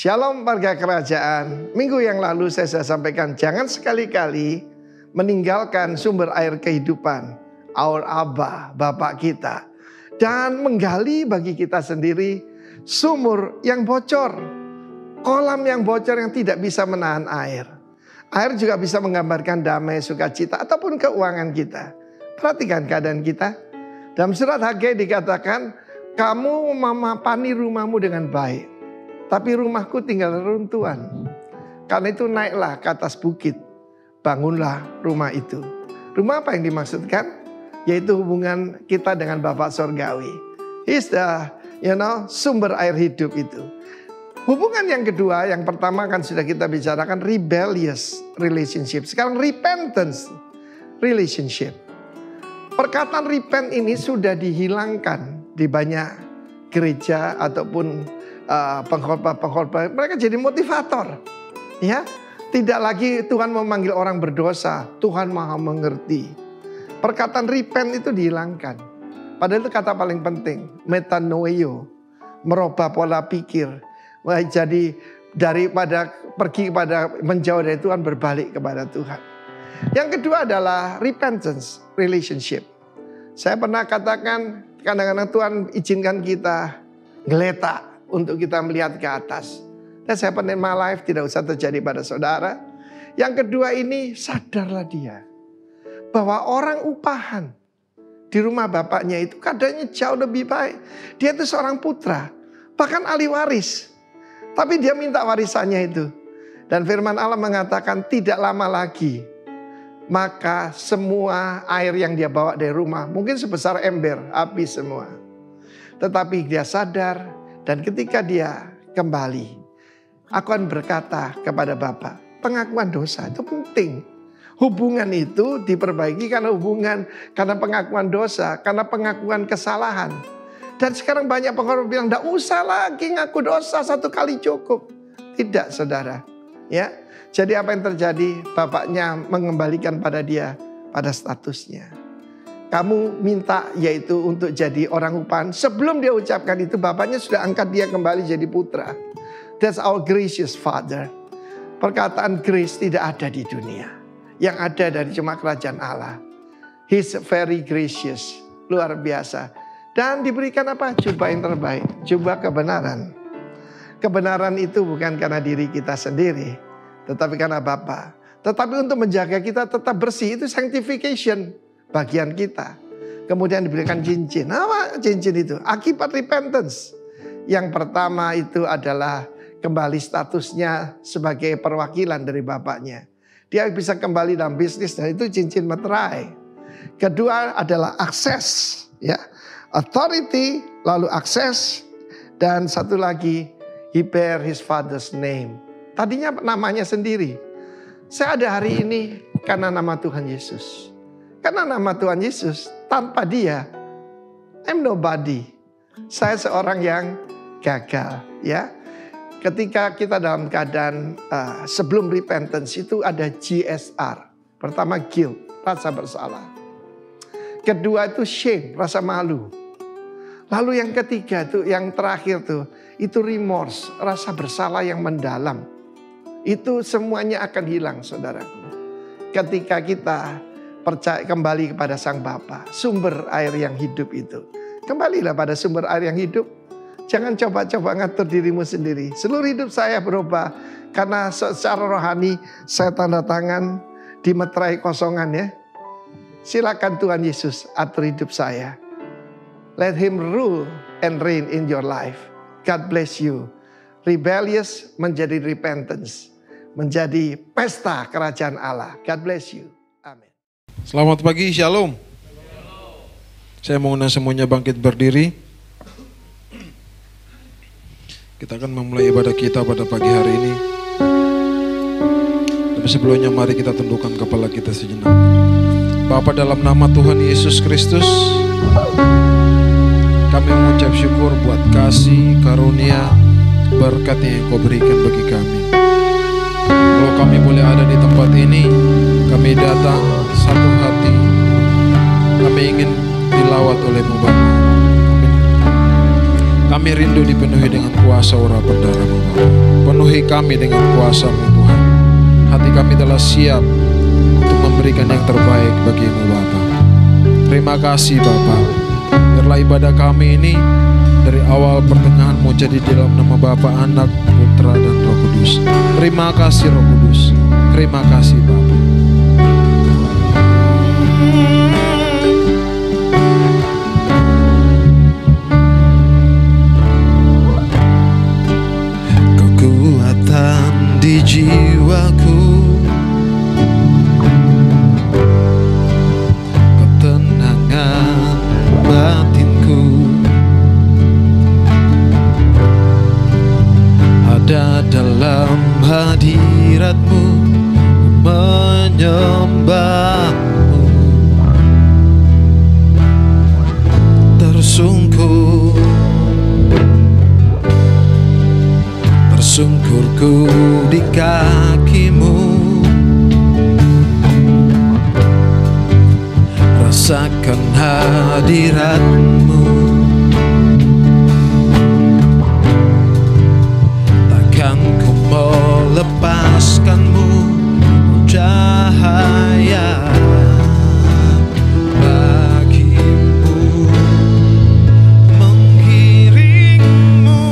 Shalom warga kerajaan. Minggu yang lalu saya sudah sampaikan, jangan sekali-kali meninggalkan sumber air kehidupan, our Abba, Bapak kita, dan menggali bagi kita sendiri sumur yang bocor, kolam yang bocor yang tidak bisa menahan air. Air juga bisa menggambarkan damai, sukacita, ataupun keuangan kita. Perhatikan keadaan kita. Dalam surat Hagai dikatakan, kamu memapani rumahmu dengan baik, tapi rumahku tinggal reruntuhan. Karena itu naiklah ke atas bukit, bangunlah rumah itu. Rumah apa yang dimaksudkan? Yaitu hubungan kita dengan Bapa Sorgawi. He's the sumber air hidup itu. Hubungan yang kedua, yang pertama kan sudah kita bicarakan, rebellious relationship. Sekarang repentance relationship. Perkataan repent ini sudah dihilangkan di banyak gereja ataupun pengkhotbah. Mereka jadi motivator. Ya, tidak lagi Tuhan memanggil orang berdosa, Tuhan Maha mengerti. Perkataan repent itu dihilangkan. Padahal itu kata paling penting, metanoeo, merubah pola pikir. Jadi daripada pergi kepada menjauh dari Tuhan, berbalik kepada Tuhan. Yang kedua adalah repentance relationship. Saya pernah katakan, kadang-kadang Tuhan izinkan kita geletak untuk kita melihat ke atas. Dan saya pernah my life tidak usah terjadi pada saudara. Yang kedua ini, sadarlah dia bahwa orang upahan di rumah bapaknya itu keadaannya jauh lebih baik. Dia itu seorang putra, bahkan ahli waris. Tapi dia minta warisannya itu. Dan firman Allah mengatakan tidak lama lagi, maka semua air yang dia bawa dari rumah mungkin sebesar ember, api semua. Tetapi dia sadar, dan ketika dia kembali, aku akan berkata kepada Bapa, pengakuan dosa itu penting. Hubungan itu diperbaiki karena pengakuan dosa, karena pengakuan kesalahan. Dan sekarang banyak pengkhotbah bilang, tidak usah lagi ngaku dosa, satu kali cukup. Tidak, saudara. Ya, jadi apa yang terjadi? Bapaknya mengembalikan pada dia pada statusnya. Kamu minta yaitu untuk jadi orang upahan. Sebelum dia ucapkan itu, bapaknya sudah angkat dia kembali jadi putra. That's our gracious Father. Perkataan grace tidak ada di dunia. Yang ada dari cuma kerajaan Allah. He's very gracious. Luar biasa. Dan diberikan apa? Jubah yang terbaik. Jubah kebenaran. Kebenaran itu bukan karena diri kita sendiri, tetapi karena Bapa. Tetapi untuk menjaga kita tetap bersih, itu sanctification bagian kita. Kemudian diberikan cincin. Apa cincin itu? Akibat repentance. Yang pertama itu adalah kembali statusnya sebagai perwakilan dari bapaknya. Dia bisa kembali dalam bisnis, dan itu cincin materai. Kedua adalah akses, ya, authority, lalu akses, dan satu lagi, he bear his father's name. Tadinya namanya sendiri. Saya ada hari ini karena nama Tuhan Yesus. Karena nama Tuhan Yesus, tanpa dia, I'm nobody. Saya seorang yang gagal, ya. Ketika kita dalam keadaan sebelum repentance itu ada GSR. Pertama guilt, rasa bersalah. Kedua itu shame, rasa malu. Lalu yang ketiga itu, yang terakhir tuh, itu remorse, rasa bersalah yang mendalam. Itu semuanya akan hilang, saudaraku. Ketika kita percaya kembali kepada Sang Bapa, sumber air yang hidup itu. Kembalilah pada sumber air yang hidup. Jangan coba-coba ngatur dirimu sendiri. Seluruh hidup saya berubah karena secara rohani saya tanda tangan di meterai kosongan, ya. Silakan Tuhan Yesus atur hidup saya. Let him rule and reign in your life. God bless you. Rebellious menjadi repentance. Menjadi pesta kerajaan Allah. God bless you. Amin. Selamat pagi, shalom. Saya mau undang semuanya bangkit berdiri. Kita akan memulai ibadah kita pada pagi hari ini. Tapi sebelumnya mari kita tundukkan kepala kita sejenak. Bapa, dalam nama Tuhan Yesus Kristus, kami mengucap syukur buat kasih, karunia, berkat yang Kau berikan bagi kami. Kalau kami boleh ada di tempat ini, kami datang satu hati. Kami ingin dilawat oleh-Mu Bapa. Kami rindu dipenuhi dengan kuasa ura berdarah-Mu Bapa. penuhi kami dengan kuasa-Mu Tuhan. Hati kami telah siap untuk memberikan yang terbaik bagi-Mu Bapa. Terima kasih Bapa. Biarlah ibadah kami ini dari awal pertengahan mau jadi dalam nama Bapa, Anak, Putra, dan Roh Kudus. Terima kasih Roh Kudus. Terima kasih Bapa. Kekuatan di jiwaku, ketenangan batinku, ada dalam hadirat-Mu, menyembah-Mu, tersungkurku di kaki-Mu, rasakan hadirat-Mu, takkan ku melepaskan-Mu, cahaya bagimu, mengiring-Mu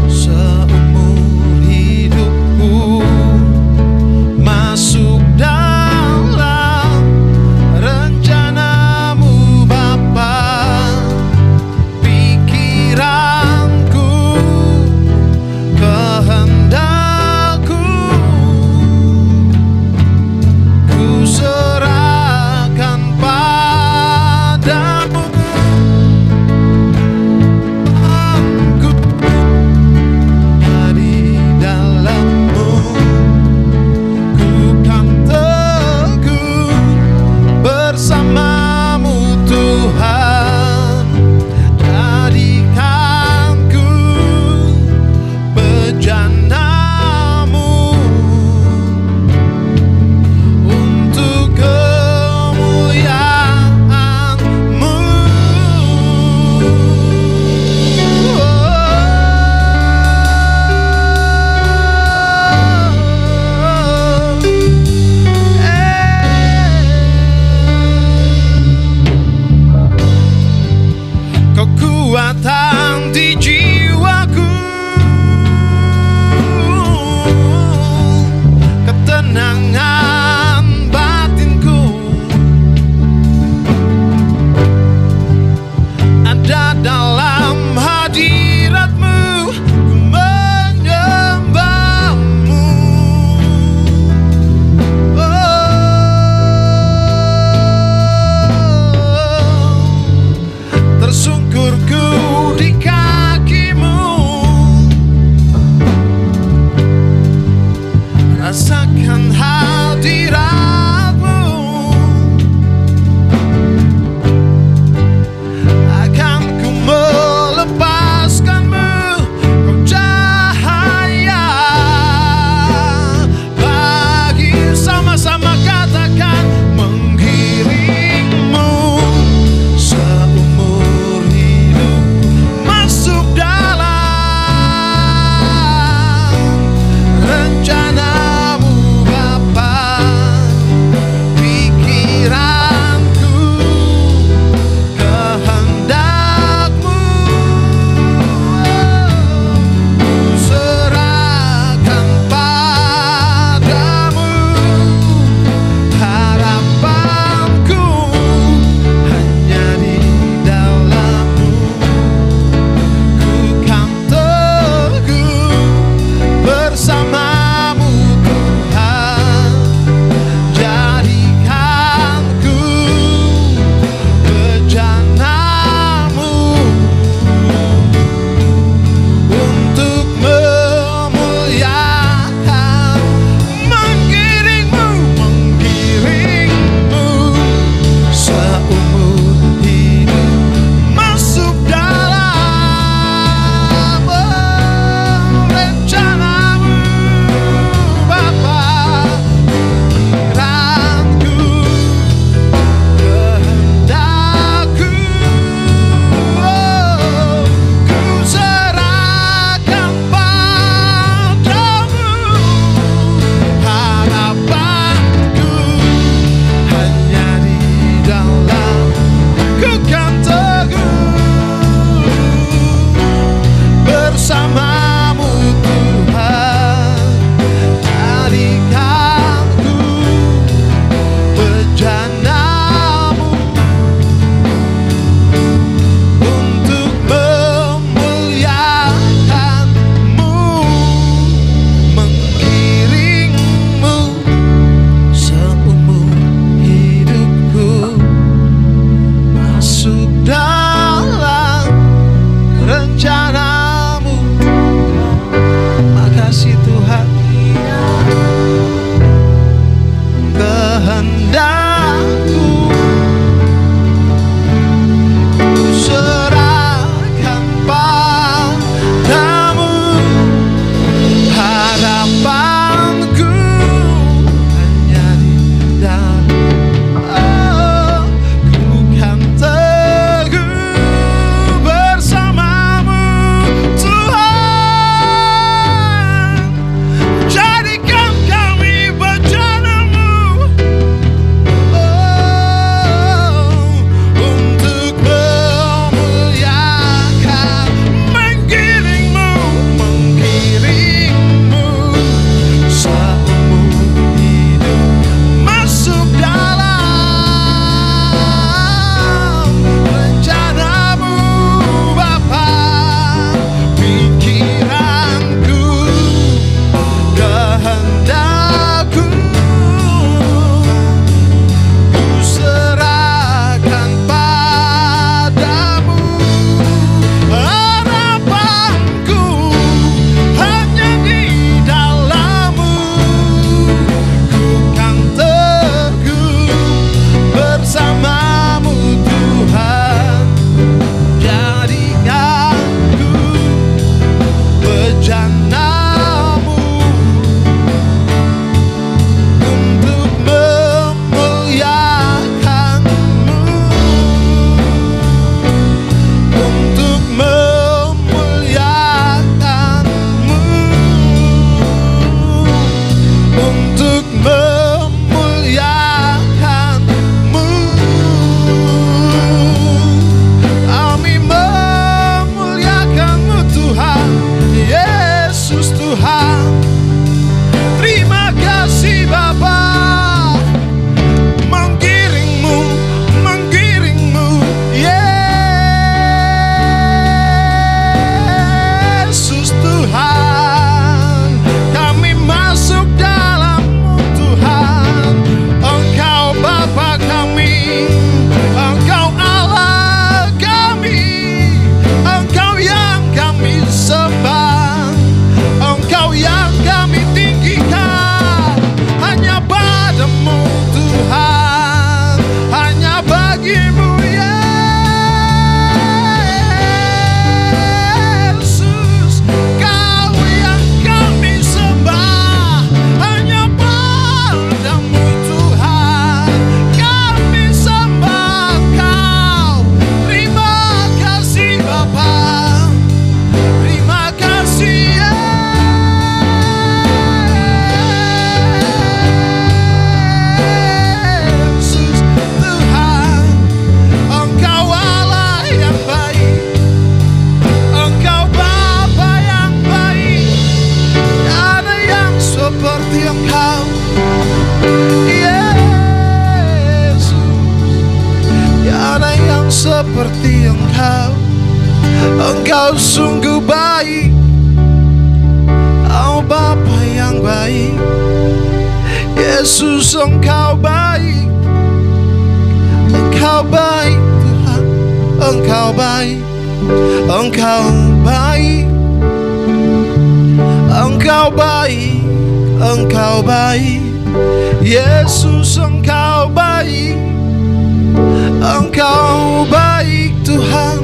seumur hidupku, masuk dalam rencana-Mu Bapa. seperti Engkau. Engkau sungguh baik, oh Bapa yang baik. Yesus, Engkau baik, Engkau baik Tuhan. Engkau baik, Engkau baik, Engkau baik, Engkau baik. Yesus, Engkau baik, Engkau baik Tuhan.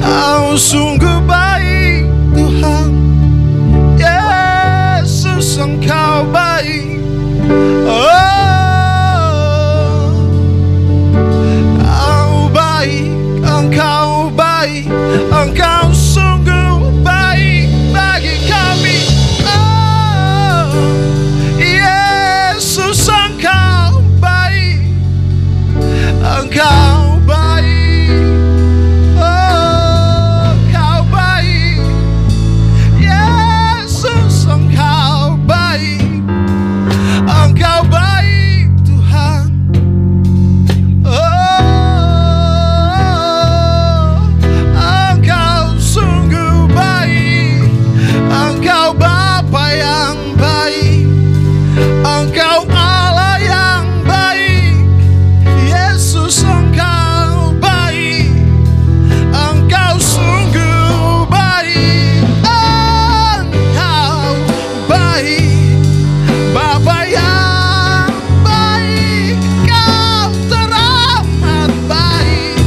Engkau sungguh baik Tuhan. Yesus, Engkau baik. Oh, Engkau baik, Engkau baik, Engkau sungguh baik bagi kami. Oh, Yesus, Engkau baik, Engkau baik. Oh, Engkau baik. Yesus, Engkau baik, Engkau baik Tuhan. Oh, Engkau sungguh baik. Engkau Bapa yang baik, Engkau Allah yang baik. Yesus, Engkau baik, Engkau sungguh baik. Engkau baik, Bapa yang baik, Kau teramat baik.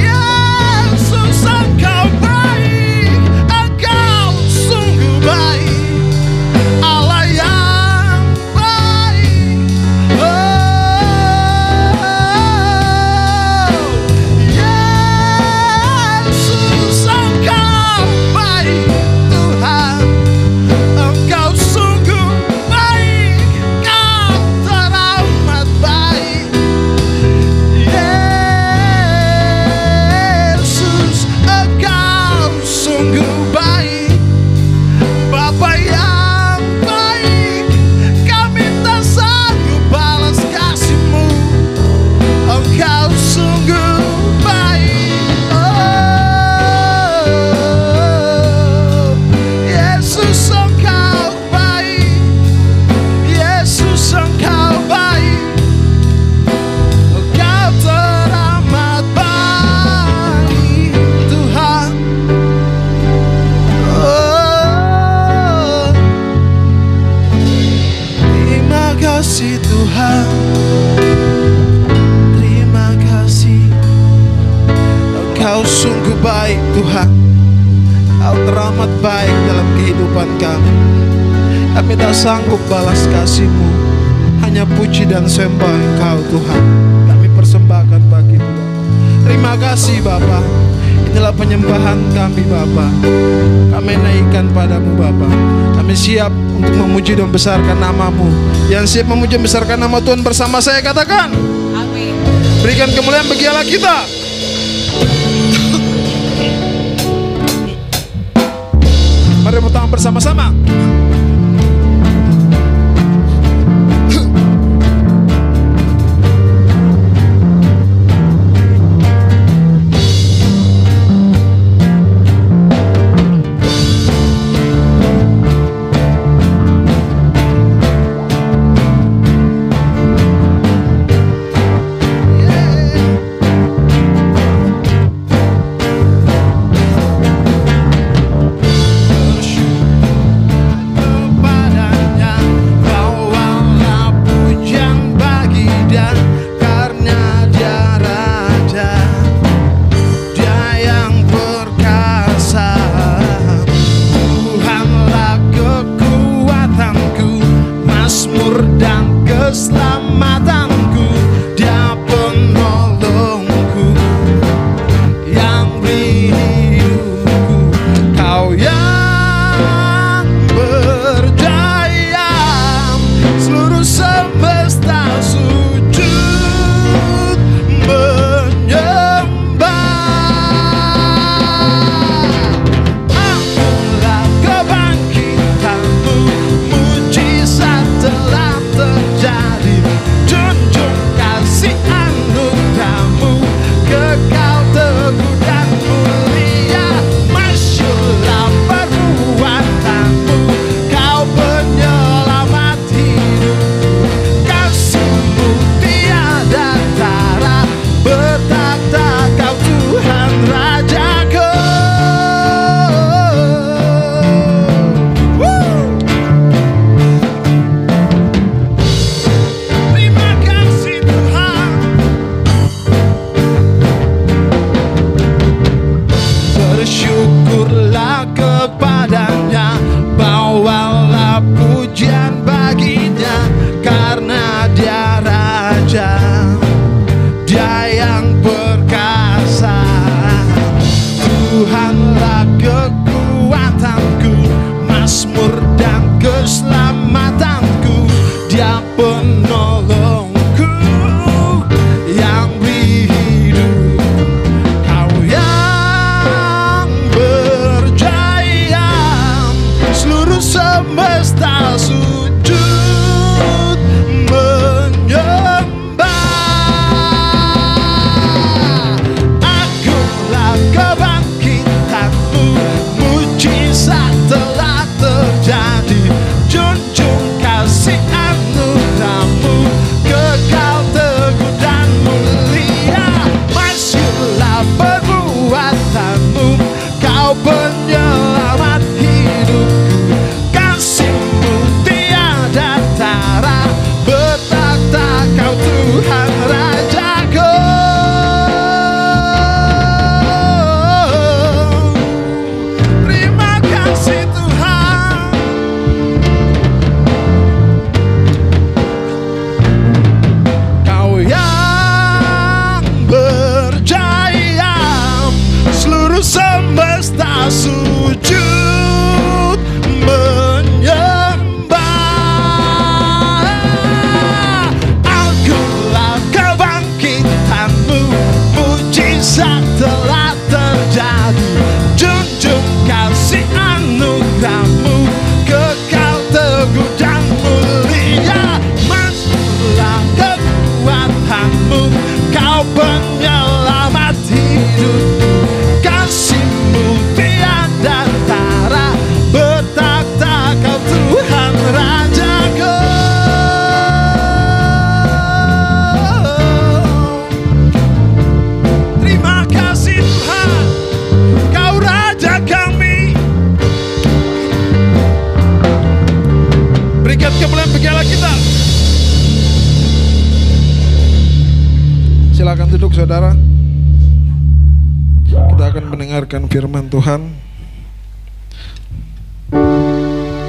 Yesus, Engkau baik, Engkau sungguh baik, Allah yang baik. Oh, Yesus, Engkau baik Tuhan. Engkau sungguh baik, Kau teramat baik. Yesus, Engkau sungguh baik, Bapa yang baik. Kami tak sanggup balas kasih-Mu. Engkau sungguh baik. Oh, Yesus, Engkau baik. Yesus, Engkau baik. Engkau teramat baik Tuhan. Oh, terima kasih Tuhan. Terima kasih. Engkau sungguh baik Tuhan. Kau teramat baik dalam kehidupan kami. Kami tak sanggup balas kasih-Mu. Hanya puji dan sembah Engkau Tuhan kami persembahkan bagi-Mu Bapa. Terima kasih Bapa. Inilah penyembahan kami Bapa. Kami naikkan padamu Bapa. Kami siap untuk memuji dan membesarkan nama-Mu. Yang siap memuji dan membesarkan nama Tuhan bersama saya katakan Amin. berikan kemuliaan bagi Allah kita. Mari tepuk tangan bersama-sama. Jun penolongku yang beri hidup. Kau yang berjaya, seluruh semesta sujud menyembah. Akulah kebangkitanmu, mujizat telah terjadi. Junjung kasih anugerahmu, kekal teguh dan mulia. Masyurlah perbuatanmu, kau penyelamat hidupku. Kasihmu tiada tara, bertakhta kau Tuhan Rajaku. Terima kasih Tuhan. Kau yang berjaya, seluruh semesta sujud menyembah. Akulah kebangkitanmu, mujizat telah terjadi. Junjung kasih anugerahmu, kekal teguh dan mulia. Masyurlah kekuatanmu, kau penyelamat hidupku. Kasihmu tiada tara, bertakhta kau Tuhan Rajaku. Terima kasih Tuhan, kau Raja kami. Berikan kemuliaan bagi Allah kita. Silakan duduk saudara. Kita akan mendengarkan firman Tuhan.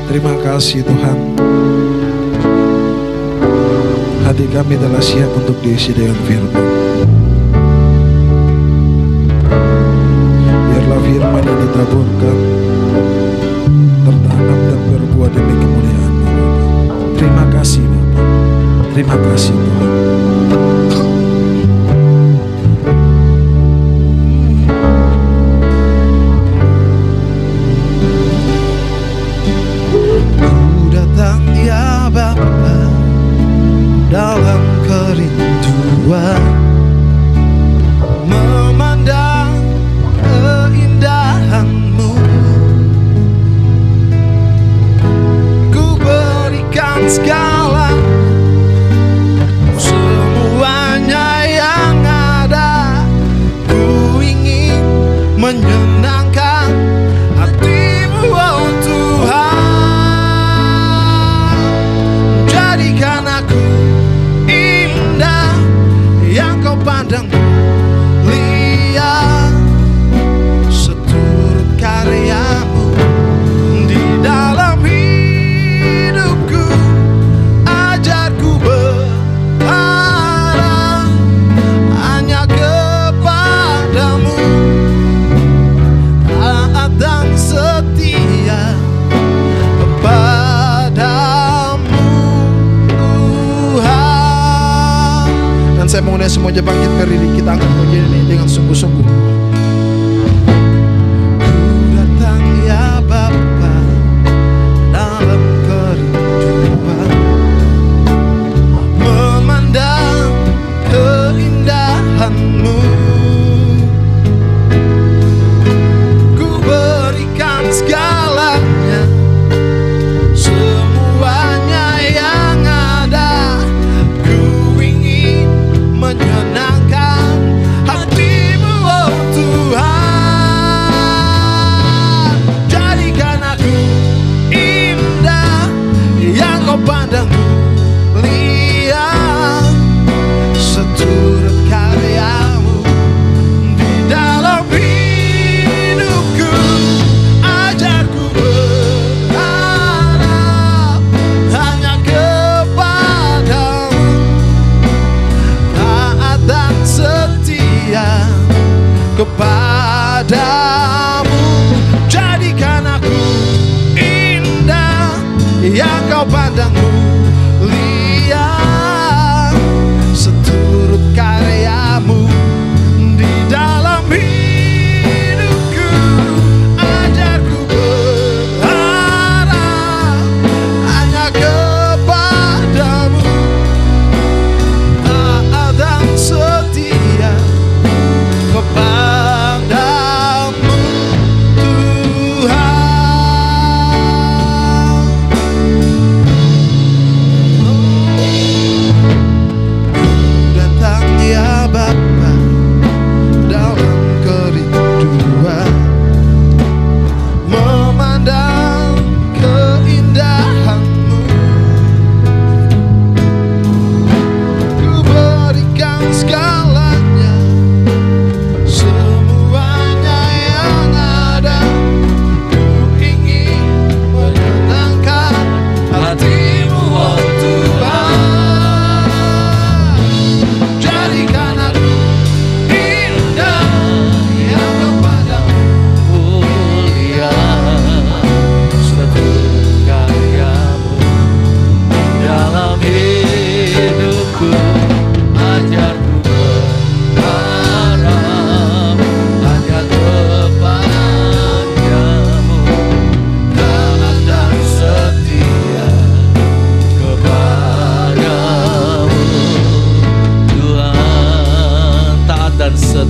Terima kasih Tuhan. Hati kami telah siap untuk diisi dengan firman. Biarlah firman yang ditaburkan tertanam dan berbuah demi kemuliaan-Mu, Bapa. Terima kasih Bapa. Terima kasih Tuhan. Dalam kerinduan, memandang keindahan-Mu, ku berikan segala, semuanya yang ada. Ku ingin menyenangkan hati-Mu, oh Tuhan. Jadikan aku indah yang kau pandang mulia, seturut karya-Mu di dalam hidupku. Ajarku berharap hanya kepadamu, taat dan setia kepadamu Tuhan. Dan saya mengundang semuanya bangkit berdiri, kita angkat pujian ini dengan sungguh-sungguh. Ku datang ya Bapa dalam kerinduan, memandang keindahan-Mu. Ku berikan segalanya, semuanya yang ada. Ku ingin menyenangkan hati-Mu, oh Tuhan.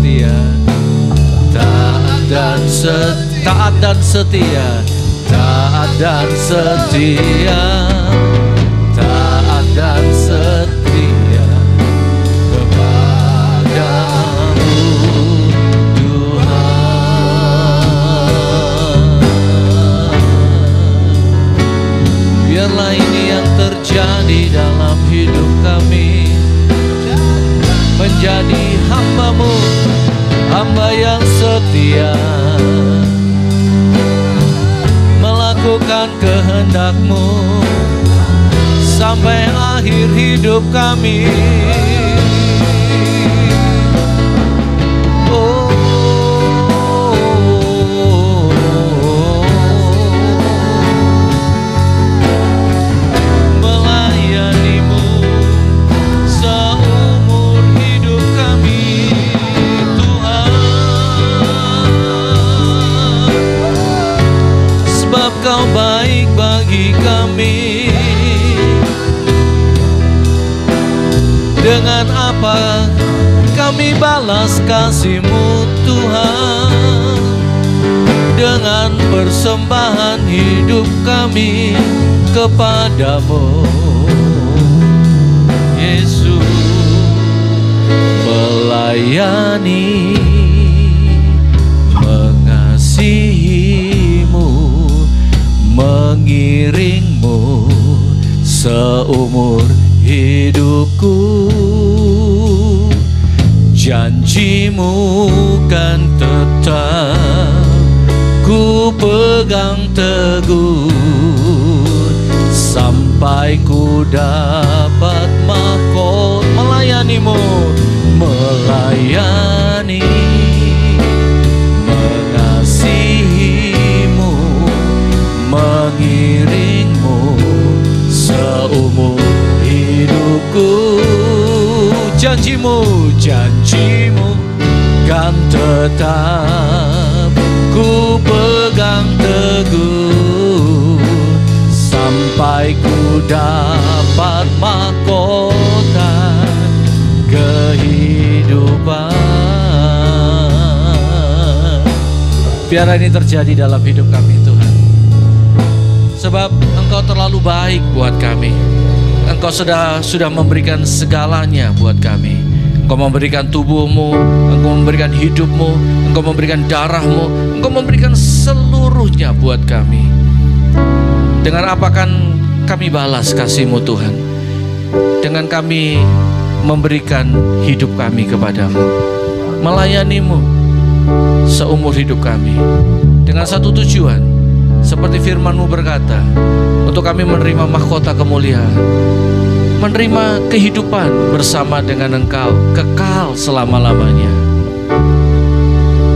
setia, taat dan setia, taat dan setia, taat dan setia kepadamu Tuhan. Biarlah ini yang terjadi dalam hidup kami, menjadi hamba-Mu, hamba yang setia, melakukan kehendak-Mu sampai akhir hidup kami. Melayani-Mu seumur hidup kami, Tuhan. Sebab Kau baik bagi kami. Dengan apa kami balas kasih-Mu Tuhan? Dengan persembahan hidup kami kepadamu Yesus. Melayani, mengasihi-Mu, mengiring-Mu seumur hidupku. Janji-Mu kan tetap ku pegang teguh sampai ku dapat mahkota. Melayani-Mu, melayani, mengasihi-Mu, mengiring-Mu seumur hidupku. Janji-Mu, janji-Mu kan tetap ku pegang teguh sampai ku dapat mahkota kehidupan. Biarlah ini terjadi dalam hidup kami Tuhan, sebab Engkau terlalu baik buat kami. Engkau sudah memberikan segalanya buat kami. Engkau memberikan tubuh-Mu, Engkau memberikan hidup-Mu, Engkau memberikan darah-Mu, Engkau memberikan seluruhnya buat kami. Dengan apa kan kami balas kasih-Mu Tuhan? Dengan kami memberikan hidup kami kepadamu, melayani-Mu seumur hidup kami, dengan satu tujuan, seperti firman-Mu berkata, untuk kami menerima mahkota kemuliaan, menerima kehidupan bersama dengan Engkau, kekal selama-lamanya.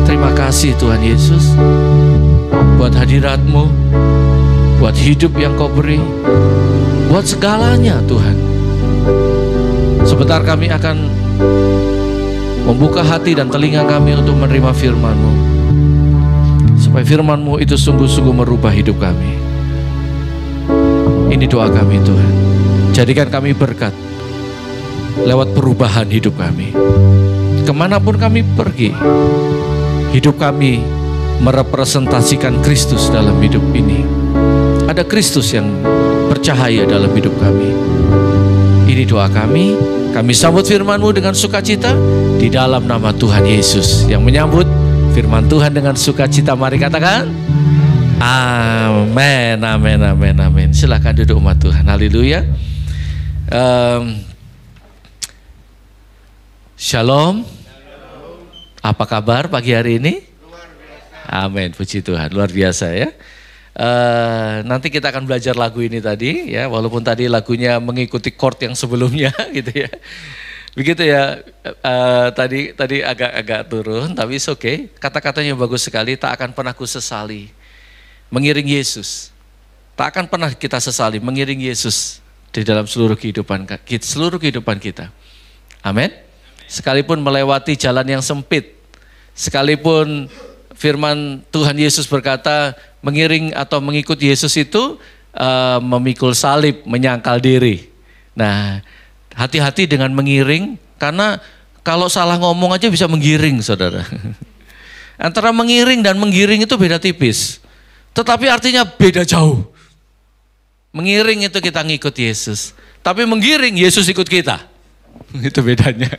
Terima kasih Tuhan Yesus, buat hadirat-Mu, buat hidup yang Kau beri, buat segalanya Tuhan. Sebentar kami akan membuka hati dan telinga kami untuk menerima firman-Mu, supaya firman-Mu itu sungguh-sungguh merubah hidup kami. Ini doa kami Tuhan. Jadikan kami berkat lewat perubahan hidup kami. Kemanapun kami pergi, hidup kami merepresentasikan Kristus dalam hidup ini. Ada Kristus yang bercahaya dalam hidup kami. Ini doa kami. Kami sambut firman-Mu dengan sukacita di dalam nama Tuhan Yesus. Yang menyambut firman Tuhan dengan sukacita, mari katakan amin, amin, amin, amin. Silakan duduk umat Tuhan. Haleluya. Shalom. Apa kabar pagi hari ini? Amin, puji Tuhan, luar biasa ya. Nanti kita akan belajar lagu ini tadi ya, walaupun tadi lagunya mengikuti chord yang sebelumnya gitu ya. Begitu ya, tadi agak turun, tapi it's okay. Kata-katanya bagus sekali, tak akan pernah ku sesali mengiring Yesus. Tak akan pernah kita sesali mengiring Yesus di dalam seluruh kehidupan kita. Amin. Sekalipun melewati jalan yang sempit, sekalipun firman Tuhan Yesus berkata mengiring atau mengikuti Yesus itu memikul salib, menyangkal diri. Nah, hati-hati dengan mengiring, karena Kalau salah ngomong aja bisa menggiring, saudara. Antara mengiring dan menggiring itu beda tipis. Tetapi artinya beda jauh. Mengiring itu kita ngikut Yesus. Tapi menggiring, Yesus ikut kita. Itu bedanya.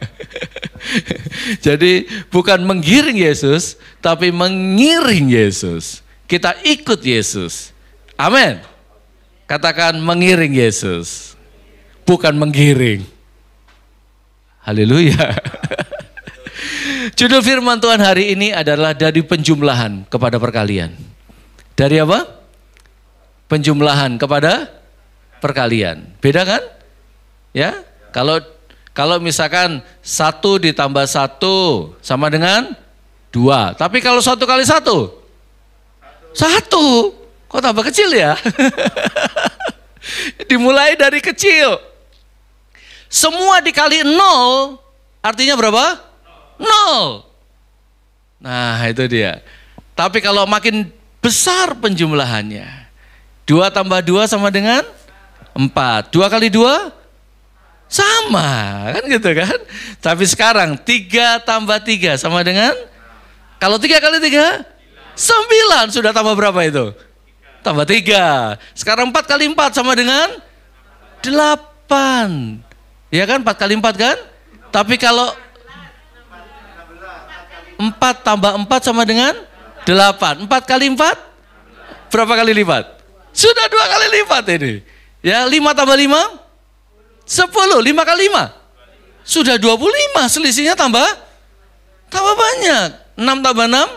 Jadi bukan menggiring Yesus, tapi mengiring Yesus. Kita ikut Yesus. Amin. Katakan mengiring Yesus. Bukan menggiring. Haleluya. Judul firman Tuhan hari ini adalah dari penjumlahan kepada perkalian. Dari apa? Penjumlahan kepada perkalian. Beda kan? Ya, kalau misalkan 1 ditambah 1 sama dengan 2. Tapi kalau 1 kali 1? 1. Kok tambah kecil ya? Dimulai dari kecil. Semua dikali 0 artinya berapa? 0. Nah itu dia. Tapi kalau makin besar penjumlahannya, 2 tambah 2 sama dengan 4. 2 kali 2 sama, kan gitu kan. Tapi sekarang 3 tambah 3 sama dengan, kalau 3 kali 3 9. Sudah tambah berapa itu? Tambah 3. Sekarang 4 kali 4 sama dengan 8. Ya kan, 4 kali 4 kan? Tapi kalau 4 tambah 4 sama dengan 8. 4 kali 4 berapa kali lipat? Sudah 2 kali lipat ini. Ya, 5 tambah 5 10. 5 kali 5 sudah 25. Selisihnya tambah banyak. 6 tambah 6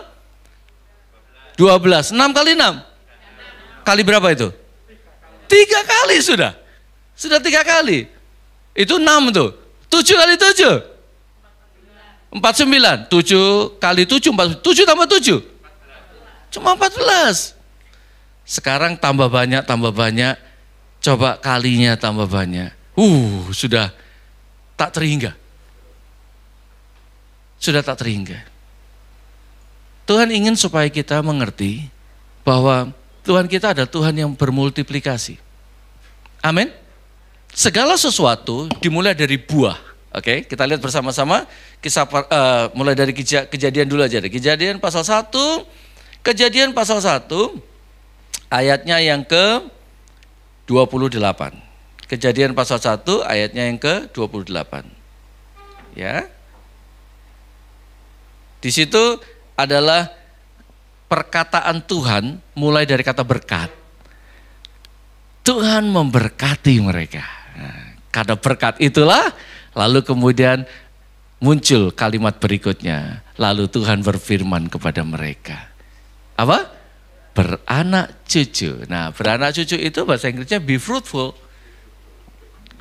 12. 6 kali 6 kali berapa itu? 3 kali sudah. Sudah 3 kali. Itu 6 tuh. 7 kali 7 49. 7 kali 7 7 tambah 7 cuma 14. Sekarang tambah banyak. Coba kalinya tambah banyak. Sudah tak terhingga. Sudah tak terhingga. Tuhan ingin supaya kita mengerti bahwa Tuhan kita adalah Tuhan yang bermultiplikasi. Amin. Segala sesuatu dimulai dari buah. Oke, kita lihat bersama-sama kisah mulai dari Kejadian dulu aja deh. Kejadian pasal 1, Kejadian pasal 1 ayatnya yang ke-28. Kejadian pasal 1 ayatnya yang ke-28. Ya. Di situ adalah perkataan Tuhan mulai dari kata berkat. Tuhan memberkati mereka. Nah, karena berkat itulah lalu kemudian muncul kalimat berikutnya. Lalu Tuhan berfirman kepada mereka. Apa? Beranak cucu. Nah, beranak cucu itu bahasa Inggrisnya be fruitful.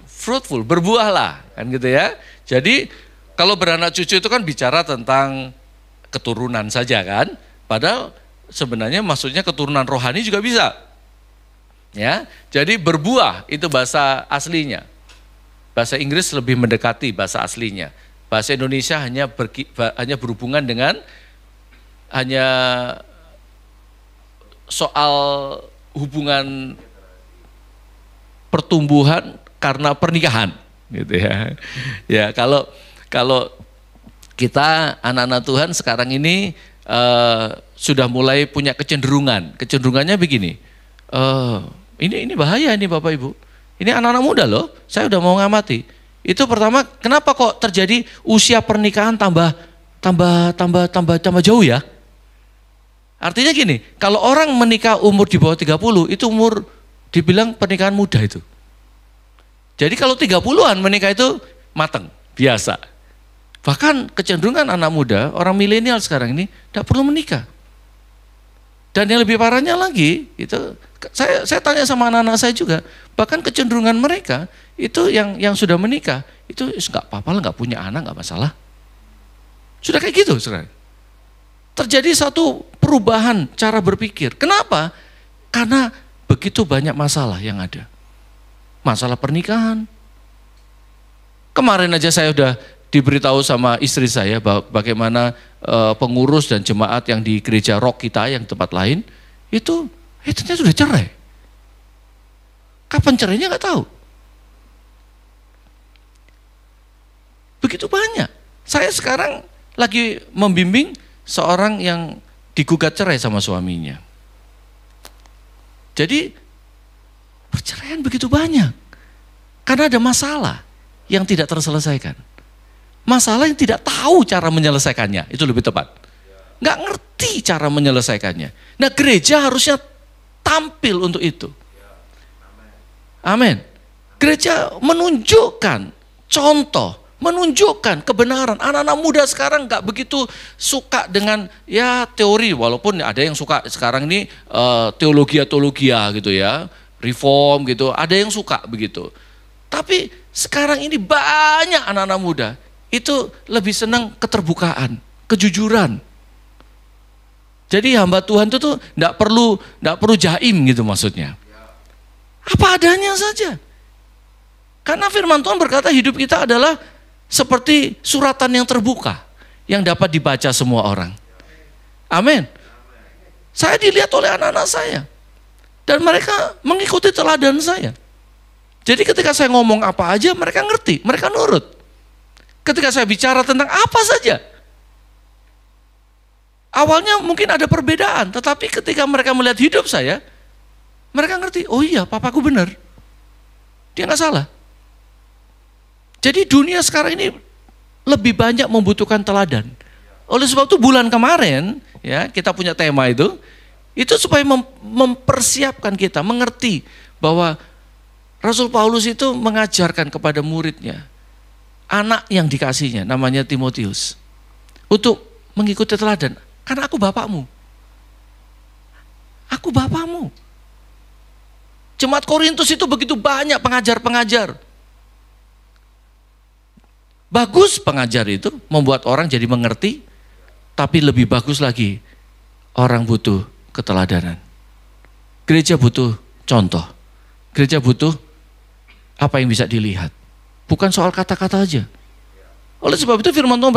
Fruitful, berbuahlah, kan gitu ya. Jadi kalau beranak cucu itu kan bicara tentang keturunan saja kan. Padahal sebenarnya maksudnya keturunan rohani juga bisa. Ya, jadi berbuah itu bahasa aslinya. Bahasa Inggris lebih mendekati bahasa aslinya. Bahasa Indonesia hanya berhubungan dengan hanya soal hubungan pertumbuhan karena pernikahan, gitu ya. Ya kalau kita anak-anak Tuhan sekarang ini sudah mulai punya kecenderungan. Kecenderungannya begini. Ini bahaya nih Bapak Ibu. Ini anak-anak muda loh. Saya udah mau ngamati. Itu pertama, kenapa kok terjadi usia pernikahan tambah jauh ya? Artinya gini, kalau orang menikah umur di bawah 30, itu umur dibilang pernikahan muda itu. Jadi kalau 30-an menikah itu matang, biasa. Bahkan kecenderungan anak muda, orang milenial sekarang ini tidak perlu menikah. Dan yang lebih parahnya lagi, itu saya tanya sama anak-anak saya juga, bahkan kecenderungan mereka itu yang sudah menikah, itu nggak apa-apa lah, nggak punya anak, nggak masalah. Sudah kayak gitu sekarang. Terjadi satu perubahan cara berpikir. Kenapa? Karena begitu banyak masalah yang ada. Masalah pernikahan. Kemarin aja saya udah diberitahu sama istri saya bagaimana pengurus dan jemaat yang di gereja Rock kita yang tempat lain itu ternyata sudah cerai. Kapan cerainya nggak tahu. Begitu banyak. Saya sekarang lagi membimbing seorang yang digugat cerai sama suaminya. Jadi perceraian begitu banyak. Karena ada masalah yang tidak terselesaikan. Masalah yang tidak tahu cara menyelesaikannya, itu lebih tepat. Nggak ngerti cara menyelesaikannya. Nah, gereja harusnya tampil untuk itu. Amin. Gereja menunjukkan contoh, menunjukkan kebenaran. Anak-anak muda sekarang nggak begitu suka dengan ya teori, walaupun ada yang suka sekarang ini teologia gitu ya, reform gitu. Ada yang suka begitu. Tapi sekarang ini banyak anak-anak muda itu lebih senang keterbukaan, kejujuran. Jadi hamba Tuhan itu tuh nggak perlu jaim gitu maksudnya. Apa adanya saja. Karena firman Tuhan berkata hidup kita adalah seperti suratan yang terbuka yang dapat dibaca semua orang. Amin. Saya dilihat oleh anak-anak saya dan mereka mengikuti teladan saya. Jadi ketika saya ngomong apa aja mereka ngerti, mereka nurut. Ketika saya bicara tentang apa saja, awalnya mungkin ada perbedaan, tetapi ketika mereka melihat hidup saya, mereka ngerti, oh iya papaku benar. Dia nggak salah. Jadi dunia sekarang ini lebih banyak membutuhkan teladan. Oleh sebab itu bulan kemarin, ya kita punya tema itu supaya mempersiapkan kita, mengerti bahwa Rasul Paulus itu mengajarkan kepada muridnya, anak yang dikasihnya, namanya Timotius, untuk mengikuti teladan. Karena aku bapakmu. Aku bapakmu. Jemaat Korintus itu begitu banyak pengajar-pengajar. Bagus pengajar itu membuat orang jadi mengerti, tapi lebih bagus lagi orang butuh keteladanan. Gereja butuh contoh. Gereja butuh apa yang bisa dilihat. Bukan soal kata-kata aja. Oleh sebab itu firman Tuhan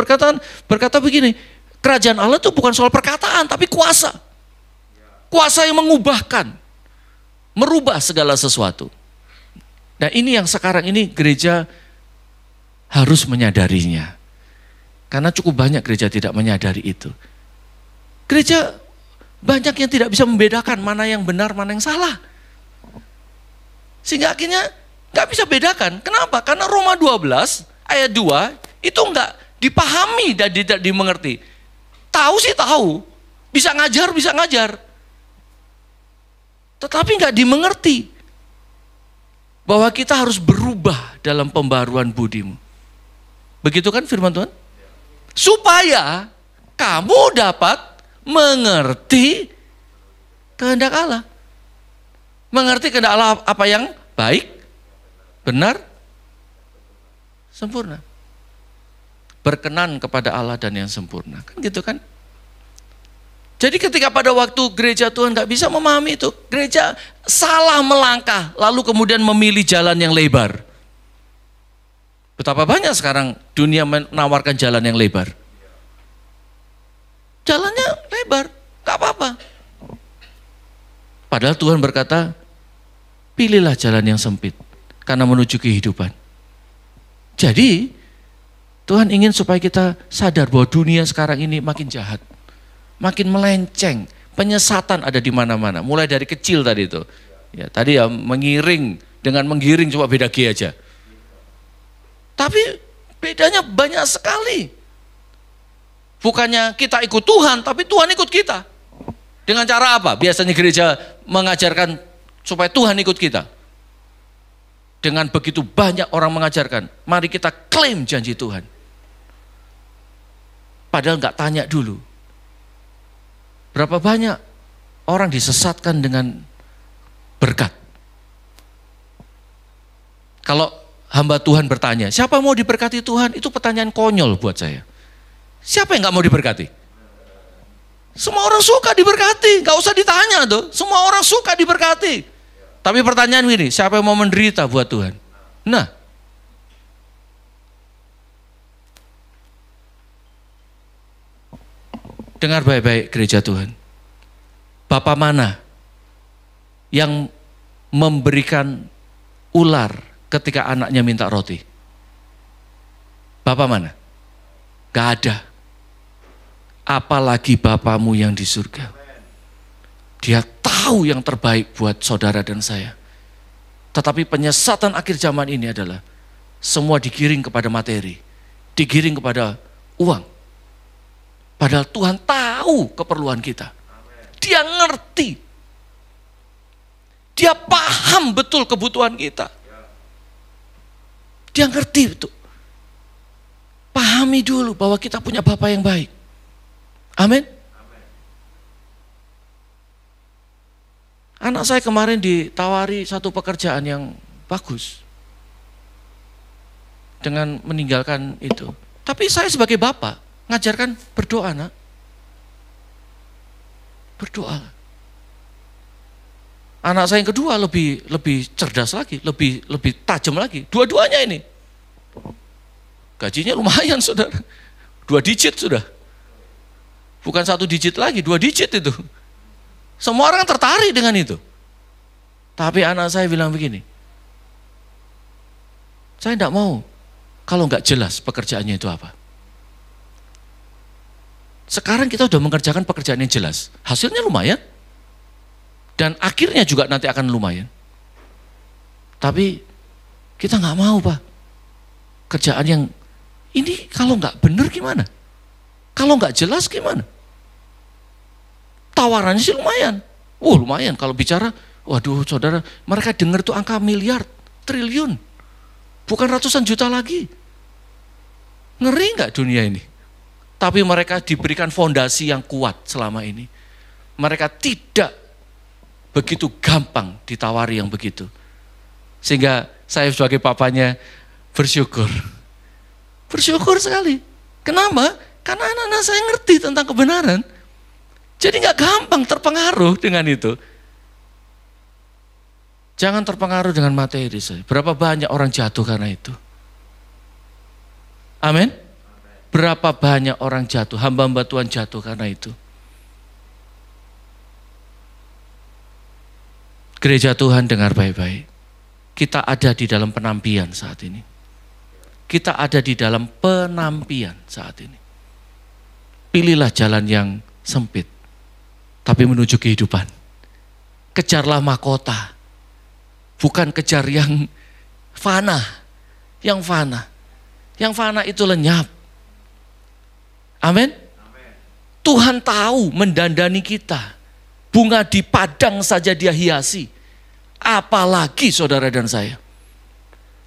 berkata begini, kerajaan Allah itu bukan soal perkataan, tapi kuasa. Kuasa yang mengubahkan, merubah segala sesuatu. Nah ini yang sekarang ini gereja harus menyadarinya. Karena cukup banyak gereja tidak menyadari itu. Gereja banyak yang tidak bisa membedakan mana yang benar, mana yang salah. Sehingga akhirnya nggak bisa bedakan. Kenapa? Karena Roma 12 ayat 2 itu nggak dipahami dan tidak dimengerti. Tahu sih tahu, bisa ngajar. Tetapi nggak dimengerti bahwa kita harus berubah dalam pembaruan budimu. Begitu kan firman Tuhan? Supaya kamu dapat mengerti kehendak Allah. Mengerti kehendak Allah apa yang baik, benar, sempurna. Berkenan kepada Allah dan yang sempurna. Kan gitu kan? Jadi ketika pada waktu gereja Tuhan gak bisa memahami itu, gereja salah melangkah, lalu kemudian memilih jalan yang lebar. Betapa banyak sekarang dunia menawarkan jalan yang lebar. Jalannya lebar, gak apa-apa. Padahal Tuhan berkata, pilihlah jalan yang sempit, karena menuju kehidupan. Jadi, Tuhan ingin supaya kita sadar bahwa dunia sekarang ini makin jahat. Makin melenceng, penyesatan ada di mana-mana. Mulai dari kecil tadi itu. Ya, tadi ya mengiring, dengan menggiring cuma beda G aja. Tapi bedanya banyak sekali. Bukannya kita ikut Tuhan, tapi Tuhan ikut kita. Dengan cara apa? Biasanya gereja mengajarkan supaya Tuhan ikut kita. Dengan begitu banyak orang mengajarkan, mari kita klaim janji Tuhan. Padahal nggak tanya dulu. Berapa banyak orang disesatkan dengan berkat. Kalau hamba Tuhan bertanya, siapa mau diberkati Tuhan? Itu pertanyaan konyol buat saya. Siapa yang gak mau diberkati? Semua orang suka diberkati, gak usah ditanya tuh. Semua orang suka diberkati. Tapi pertanyaan ini, siapa yang mau menderita buat Tuhan? Nah, dengar baik-baik gereja Tuhan. Bapak mana yang memberikan ular ketika anaknya minta roti? Bapak mana? Gak ada. Apalagi Bapamu yang di surga. Dia tahu yang terbaik buat saudara dan saya. Tetapi penyesatan akhir zaman ini adalah semua digiring kepada materi, digiring kepada uang. Padahal Tuhan tahu keperluan kita. Dia ngerti. Dia paham betul kebutuhan kita. Dia ngerti betul. Pahami dulu bahwa kita punya Bapa yang baik. Amin. Anak saya kemarin ditawari satu pekerjaan yang bagus. Dengan meninggalkan itu. Tapi saya sebagai bapak, ngajarkan berdoa, nak. Berdoa. Anak saya yang kedua lebih cerdas lagi, lebih tajam lagi. Dua-duanya ini. Gajinya lumayan, saudara. 2 digit sudah. Bukan 1 digit lagi, 2 digit itu. Semua orang tertarik dengan itu. Tapi anak saya bilang begini, saya tidak mau kalau nggak jelas pekerjaannya itu apa. Sekarang kita sudah mengerjakan pekerjaan yang jelas, hasilnya lumayan. Dan akhirnya juga nanti akan lumayan. Tapi kita nggak mau, Pak. Kerjaan yang ini kalau nggak benar gimana? Kalau nggak jelas gimana? Tawarannya sih lumayan. Lumayan kalau bicara, waduh saudara, mereka dengar tuh angka miliar, triliun. Bukan ratusan juta lagi. Ngeri nggak dunia ini? Tapi mereka diberikan fondasi yang kuat selama ini. Mereka tidak begitu gampang ditawari yang begitu. Sehingga saya sebagai papanya bersyukur. Bersyukur sekali. Kenapa? Karena anak-anak saya ngerti tentang kebenaran. Jadi nggak gampang terpengaruh dengan itu. Jangan terpengaruh dengan materi. Berapa banyak orang jatuh karena itu. Amin. Berapa banyak orang jatuh, hamba-hamba Tuhan jatuh karena itu. Gereja Tuhan, dengar baik-baik. Kita ada di dalam penampian saat ini. Kita ada di dalam penampian saat ini. Pilihlah jalan yang sempit, tapi menuju kehidupan. Kejarlah mahkota, bukan kejar yang fana. Yang fana. Yang fana itu lenyap. Amin. Tuhan tahu mendandani kita. Bunga di padang saja dia hiasi. Apalagi saudara dan saya.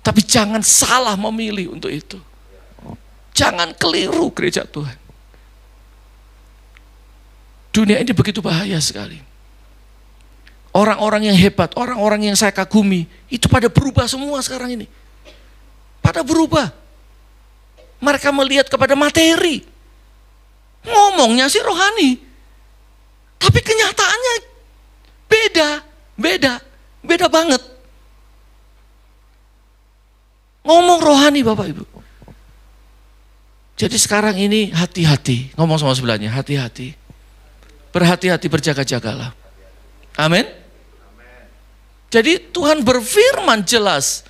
Tapi jangan salah memilih untuk itu. Jangan keliru gereja Tuhan. Dunia ini begitu bahaya sekali. Orang-orang yang hebat, orang-orang yang saya kagumi, itu pada berubah semua sekarang ini. Pada berubah. Mereka melihat kepada materi. Ngomongnya sih rohani. Tapi kenyataannya beda banget. Ngomong rohani Bapak Ibu. Jadi sekarang ini hati-hati. Ngomong sama sebelahnya, hati-hati. Berhati-hati, berjaga-jagalah. Amin. Jadi Tuhan berfirman jelas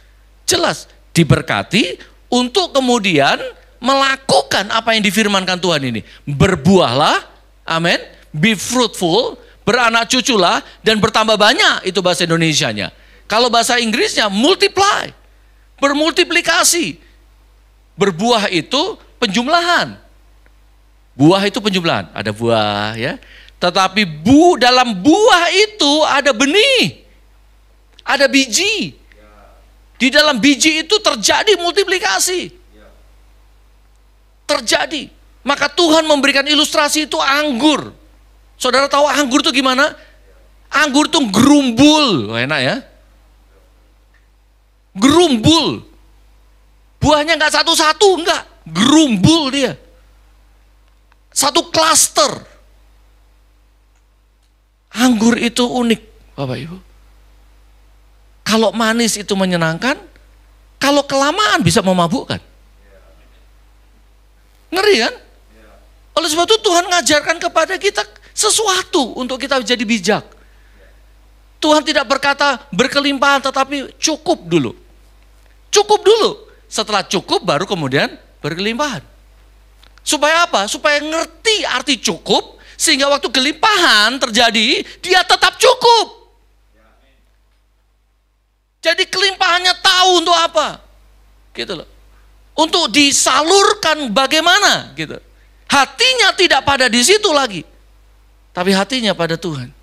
diberkati untuk kemudian melakukan apa yang difirmankan Tuhan ini. Berbuahlah, amin, be fruitful, beranak cuculah, dan bertambah banyak, itu bahasa Indonesianya. Kalau bahasa Inggrisnya multiply, bermultiplikasi. Berbuah itu penjumlahan. Buah itu penjumlahan, ada buah ya. Tetapi dalam buah itu ada benih, ada biji. Di dalam biji itu terjadi multiplikasi. Terjadi. Maka Tuhan memberikan ilustrasi itu anggur. Saudara tahu anggur itu gimana? Anggur itu gerumbul. Enak ya? Gerumbul. Buahnya enggak satu-satu, enggak. Gerumbul dia. Satu klaster. Anggur itu unik, Bapak Ibu. Kalau manis itu menyenangkan, kalau kelamaan bisa memabukkan. Ngeri kan? Oleh sebab itu Tuhan ngajarkan kepada kita sesuatu untuk kita jadi bijak. Tuhan tidak berkata berkelimpahan, tetapi cukup dulu. Cukup dulu. Setelah cukup baru kemudian berkelimpahan. Supaya apa? Supaya ngerti arti cukup, sehingga waktu kelimpahan terjadi, dia tetap cukup. Jadi kelimpahannya tahu untuk apa. Gitu loh. Untuk disalurkan bagaimana gitu. Hatinya tidak pada di situ lagi. Tapi hatinya pada Tuhan.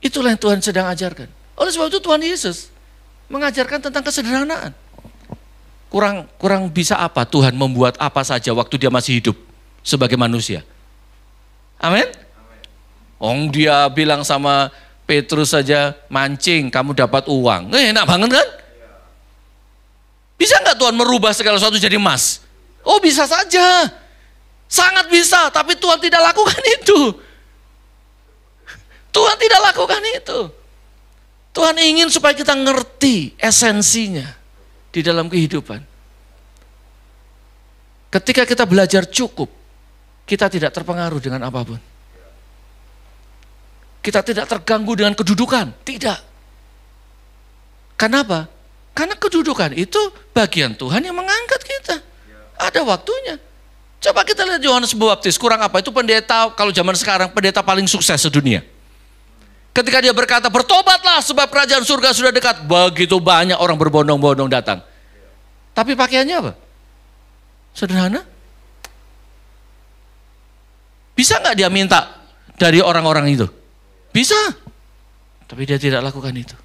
Itulah yang Tuhan sedang ajarkan. Oleh sebab itu Tuhan Yesus mengajarkan tentang kesederhanaan. Kurang bisa apa Tuhan membuat apa saja waktu dia masih hidup sebagai manusia. Amin. Dia bilang sama Petrus saja, mancing kamu dapat uang. Enak banget kan? Bisa nggak Tuhan merubah segala sesuatu jadi emas? Oh bisa saja. Sangat bisa, tapi Tuhan tidak lakukan itu. Tuhan tidak lakukan itu. Tuhan ingin supaya kita ngerti esensinya di dalam kehidupan. Ketika kita belajar cukup, kita tidak terpengaruh dengan apapun. Kita tidak terganggu dengan kedudukan, tidak. Kenapa? Karena kedudukan itu bagian Tuhan yang mengangkat kita. Ada waktunya. Coba kita lihat Yohanes Pembaptis, kurang apa? Itu pendeta, kalau zaman sekarang pendeta paling sukses sedunia. Ketika dia berkata, bertobatlah sebab kerajaan surga sudah dekat. Begitu banyak orang berbondong-bondong datang. Tapi pakaiannya apa? Sederhana. Bisa nggak dia minta dari orang-orang itu? Bisa. Tapi dia tidak lakukan itu.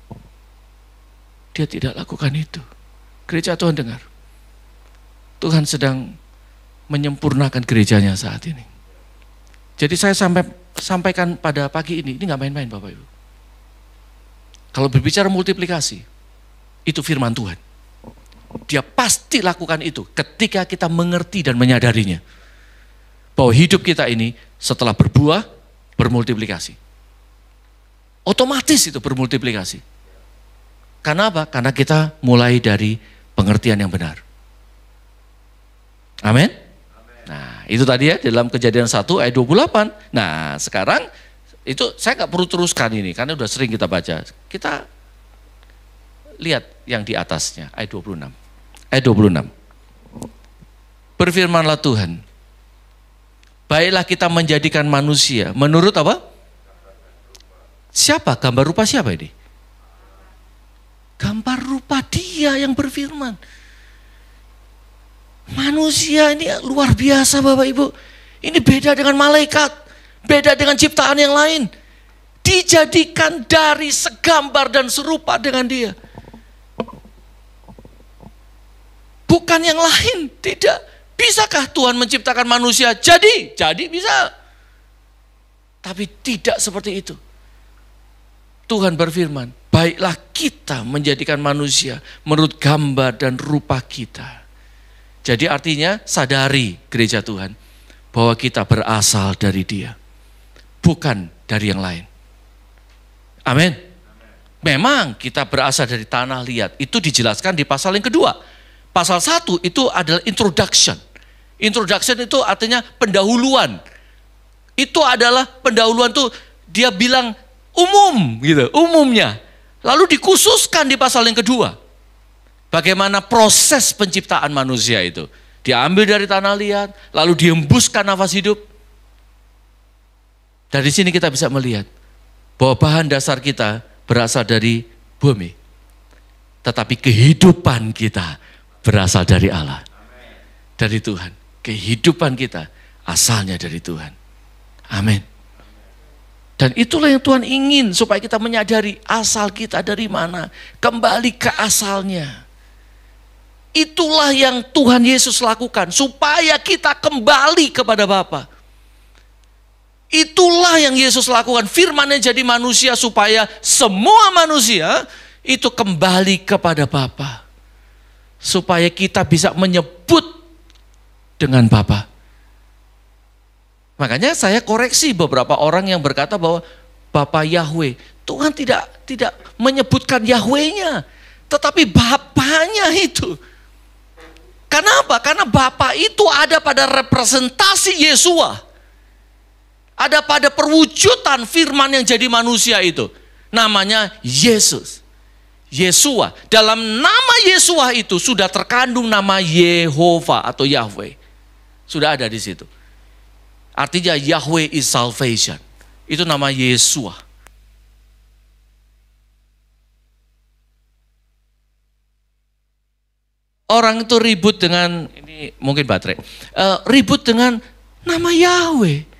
Dia tidak lakukan itu. Gereja Tuhan dengar. Tuhan sedang menyempurnakan gerejanya saat ini. Jadi saya sampaikan pada pagi ini nggak main-main Bapak Ibu. Kalau berbicara multiplikasi, itu firman Tuhan. Dia pasti lakukan itu ketika kita mengerti dan menyadarinya. Bahwa hidup kita ini setelah berbuah, bermultiplikasi. Otomatis itu bermultiplikasi. Karena apa? Karena kita mulai dari pengertian yang benar. Amin? Nah, itu tadi ya dalam Kejadian 1 ayat 28. Nah, sekarang itu saya nggak perlu teruskan ini karena udah sering kita baca. Kita lihat yang di atasnya ayat 26. Ayat 26. Berfirmanlah Tuhan, baiklah kita menjadikan manusia menurut apa? Siapa? Gambar rupa siapa ini? Gambar rupa Dia yang berfirman. Manusia ini luar biasa Bapak Ibu. Ini beda dengan malaikat, beda dengan ciptaan yang lain. Dijadikan dari segambar dan serupa dengan Dia. Bukan yang lain, tidak. Bisakah Tuhan menciptakan manusia? Jadi bisa. Tapi tidak seperti itu. Tuhan berfirman, baiklah kita menjadikan manusia menurut gambar dan rupa kita. Jadi artinya sadari gereja Tuhan bahwa kita berasal dari Dia, bukan dari yang lain. Amin. Memang kita berasal dari tanah liat, itu dijelaskan di pasal yang kedua. Pasal 1 itu adalah introduction. Introduction itu artinya pendahuluan. Itu adalah pendahuluan tuh dia bilang umum gitu, umumnya. Lalu dikhususkan di pasal yang kedua. Bagaimana proses penciptaan manusia itu. Diambil dari tanah liat, lalu dihembuskan nafas hidup. Dari sini kita bisa melihat bahwa bahan dasar kita berasal dari bumi. Tetapi kehidupan kita berasal dari Allah. Dari Tuhan. Kehidupan kita asalnya dari Tuhan. Amin. Dan itulah yang Tuhan ingin supaya kita menyadari asal kita dari mana. Kembali ke asalnya. Itulah yang Tuhan Yesus lakukan supaya kita kembali kepada Bapa. Itulah yang Yesus lakukan. Firman-Nya jadi manusia supaya semua manusia itu kembali kepada Bapa. Supaya kita bisa menyebut dengan Bapa. Makanya saya koreksi beberapa orang yang berkata bahwa Bapa Yahweh. Tuhan tidak menyebutkan Yahweh-nya, tetapi Bapanya itu. Kenapa? Karena Bapa itu ada pada representasi Yesua. Ada pada perwujudan firman yang jadi manusia itu. Namanya Yesus. Yesua. Dalam nama Yesua itu sudah terkandung nama Yehova atau Yahweh. Sudah ada di situ. Artinya Yahweh is salvation. Itu nama Yesua. Orang itu ribut dengan, ini mungkin baterai, ribut dengan nama Yahweh.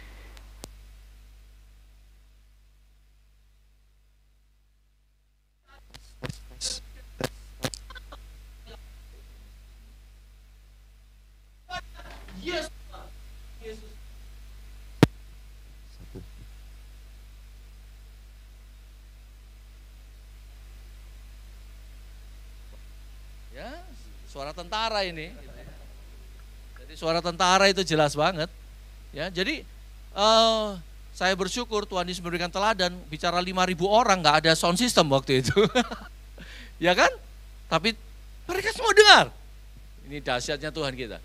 Ya, suara tentara ini. Jadi suara tentara itu jelas banget. Ya, jadi saya bersyukur Tuhan Yesus memberikan teladan, bicara 5.000 orang, nggak ada sound system waktu itu. Ya kan? Tapi mereka semua dengar. Ini dahsyatnya Tuhan kita.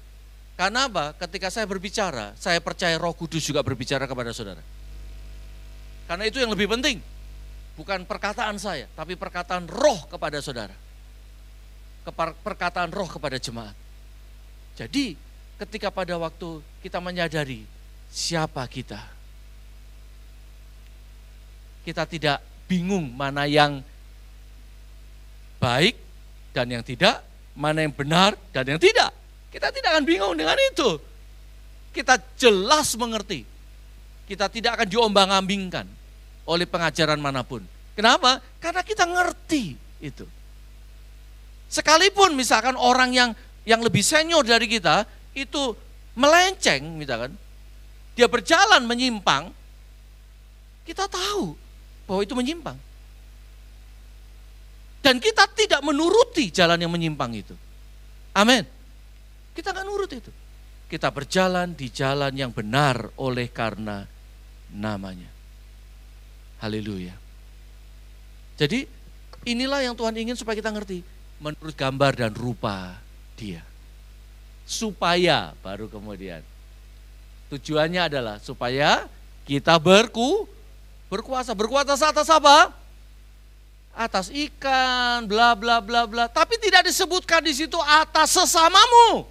Karena apa? Ketika saya berbicara, saya percaya Roh Kudus juga berbicara kepada saudara. Karena itu yang lebih penting. Bukan perkataan saya, tapi perkataan Roh kepada saudara. Perkataan Roh kepada jemaat. Jadi ketika pada waktu kita menyadari siapa kita tidak bingung mana yang baik dan yang tidak, mana yang benar dan yang tidak. Kita tidak akan bingung dengan itu. Kita jelas mengerti. Kita tidak akan diombang-ambingkan oleh pengajaran manapun. Kenapa? Karena kita ngerti itu. Sekalipun misalkan orang yang lebih senior dari kita itu melenceng misalkan, dia berjalan menyimpang, kita tahu bahwa itu menyimpang. Dan kita tidak menuruti jalan yang menyimpang itu. Amin. Kita nggak nurut itu. Kita berjalan di jalan yang benar oleh karena namanya. Haleluya. Jadi inilah yang Tuhan ingin supaya kita ngerti. Menurut gambar dan rupa Dia. Supaya baru kemudian. Tujuannya adalah supaya kita berkuasa. Berkuasa atas apa? Atas ikan, bla bla bla bla. Tapi tidak disebutkan di situ atas sesamamu.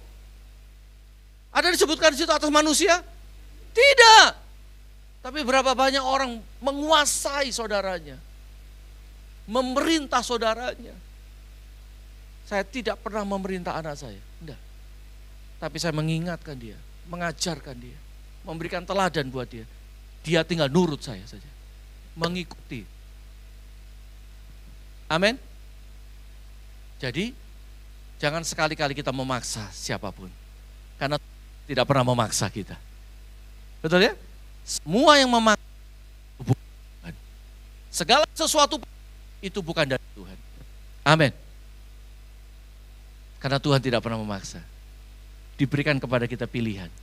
Ada disebutkan di situ atas manusia? Tidak. Tapi berapa banyak orang menguasai saudaranya. Memerintah saudaranya. Saya tidak pernah memerintah anak saya. Enggak. Tapi saya mengingatkan dia, mengajarkan dia, memberikan teladan buat dia. Dia tinggal nurut saya saja. Mengikuti. Amin. Jadi jangan sekali-kali kita memaksa siapapun. Karena tidak pernah memaksa kita. Betul ya? Semua yang memaksa bukan. Segala sesuatu itu bukan dari Tuhan. Amin. Karena Tuhan tidak pernah memaksa. Diberikan kepada kita pilihan.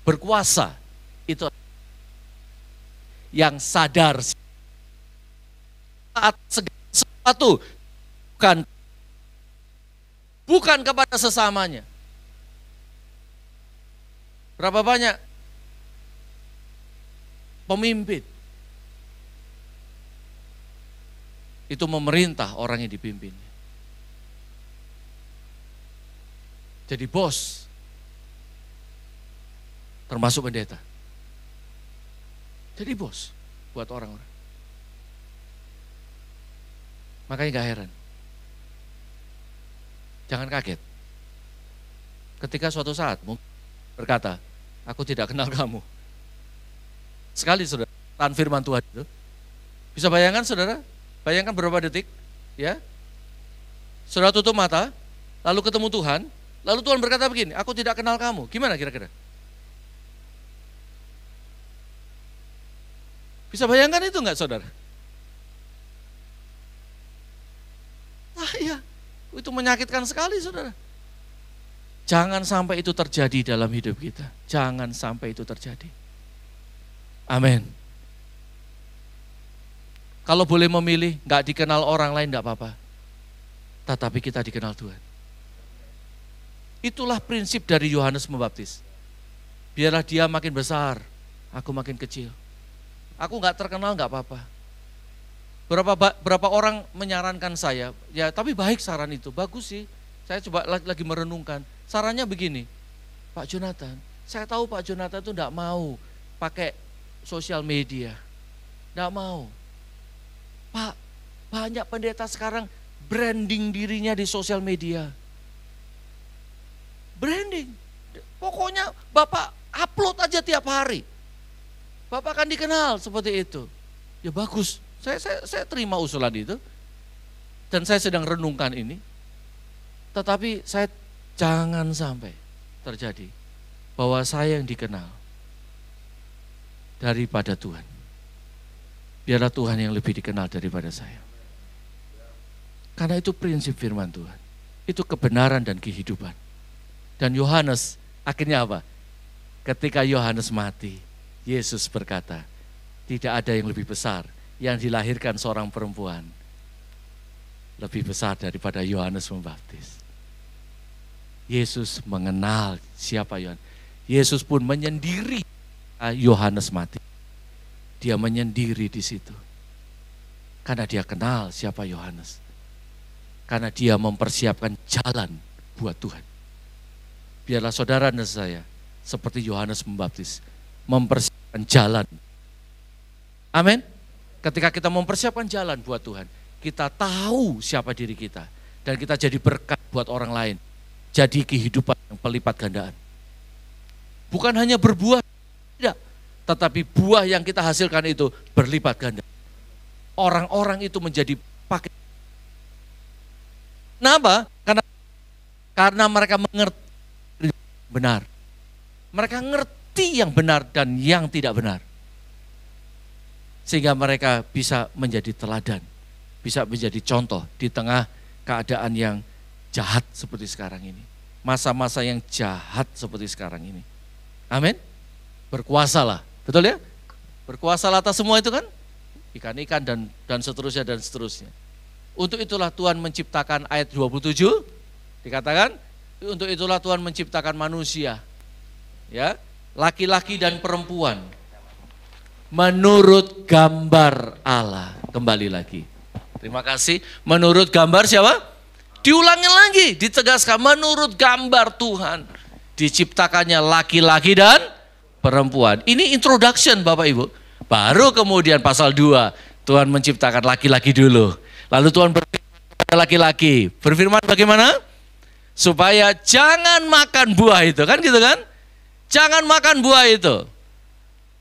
Berkuasa itu yang sadar saat segala sesuatu bukan kepada sesamanya. Berapa banyak pemimpin itu memerintah orang yang dipimpin. Jadi bos, termasuk pendeta. Jadi bos buat orang-orang. Makanya gak heran. Jangan kaget. Ketika suatu saat berkata, aku tidak kenal kamu. Sekali saudara, tahan firman Tuhan itu. Bisa bayangkan saudara? Bayangkan berapa detik, ya? Saudara tutup mata, lalu ketemu Tuhan, lalu Tuhan berkata begini, aku tidak kenal kamu. Gimana kira-kira? Bisa bayangkan itu enggak saudara? Ya, itu menyakitkan sekali saudara. Jangan sampai itu terjadi dalam hidup kita. Jangan sampai itu terjadi. Amin. Kalau boleh memilih, enggak dikenal orang lain enggak apa-apa. Tetapi kita dikenal Tuhan. Itulah prinsip dari Yohanes Pembaptis. Biarlah dia makin besar, aku makin kecil. Aku enggak terkenal enggak apa-apa. Berapa orang menyarankan saya, ya tapi baik saran itu, bagus sih. Saya coba lagi merenungkan. Sarannya begini, Pak Jonathan, saya tahu Pak Jonathan itu enggak mau pakai sosial media. Enggak mau. Pak, banyak pendeta sekarang branding dirinya di sosial media. Branding. Pokoknya Bapak upload aja tiap hari. Bapak akan dikenal seperti itu. Ya bagus, saya terima usulan itu. Dan saya sedang renungkan ini. Tetapi saya jangan sampai terjadi bahwa saya yang dikenal daripada Tuhan. Biarlah Tuhan yang lebih dikenal daripada saya. Karena itu prinsip firman Tuhan. Itu kebenaran dan kehidupan. Dan Yohanes akhirnya apa? Ketika Yohanes mati, Yesus berkata, tidak ada yang lebih besar yang dilahirkan seorang perempuan lebih besar daripada Yohanes Pembaptis. Yesus mengenal siapa Yohanes. Yesus pun menyendiri Yohanes mati. Dia menyendiri di situ. Karena dia kenal siapa Yohanes. Karena dia mempersiapkan jalan buat Tuhan. Biarlah saudara dan saya seperti Yohanes Pembaptis mempersiapkan jalan. Amin. Ketika kita mempersiapkan jalan buat Tuhan, kita tahu siapa diri kita dan kita jadi berkat buat orang lain. Jadi kehidupan yang pelipat gandaan. Bukan hanya berbuah, tidak, tetapi buah yang kita hasilkan itu berlipat ganda. Orang-orang itu menjadi pakai. Kenapa? Karena mereka mengerti benar. Mereka ngerti yang benar dan yang tidak benar. Sehingga mereka bisa menjadi teladan, bisa menjadi contoh di tengah keadaan yang jahat seperti sekarang ini. Masa-masa yang jahat seperti sekarang ini. Amin. Berkuasalah, betul ya? Berkuasalah atas semua itu kan? Ikan-ikan dan seterusnya dan seterusnya. Untuk itulah Tuhan menciptakan ayat 27, dikatakan, untuk itulah Tuhan menciptakan manusia. Ya, laki-laki dan perempuan. Menurut gambar Allah. Kembali lagi. Terima kasih. Menurut gambar siapa? Diulangi lagi, ditegaskan menurut gambar Tuhan. Diciptakannya laki-laki dan perempuan. Ini introduction Bapak Ibu. Baru kemudian pasal 2, Tuhan menciptakan laki-laki dulu. Lalu Tuhan berfirman kepada laki-laki. Berfirman bagaimana? Supaya jangan makan buah itu, kan gitu kan? Jangan makan buah itu.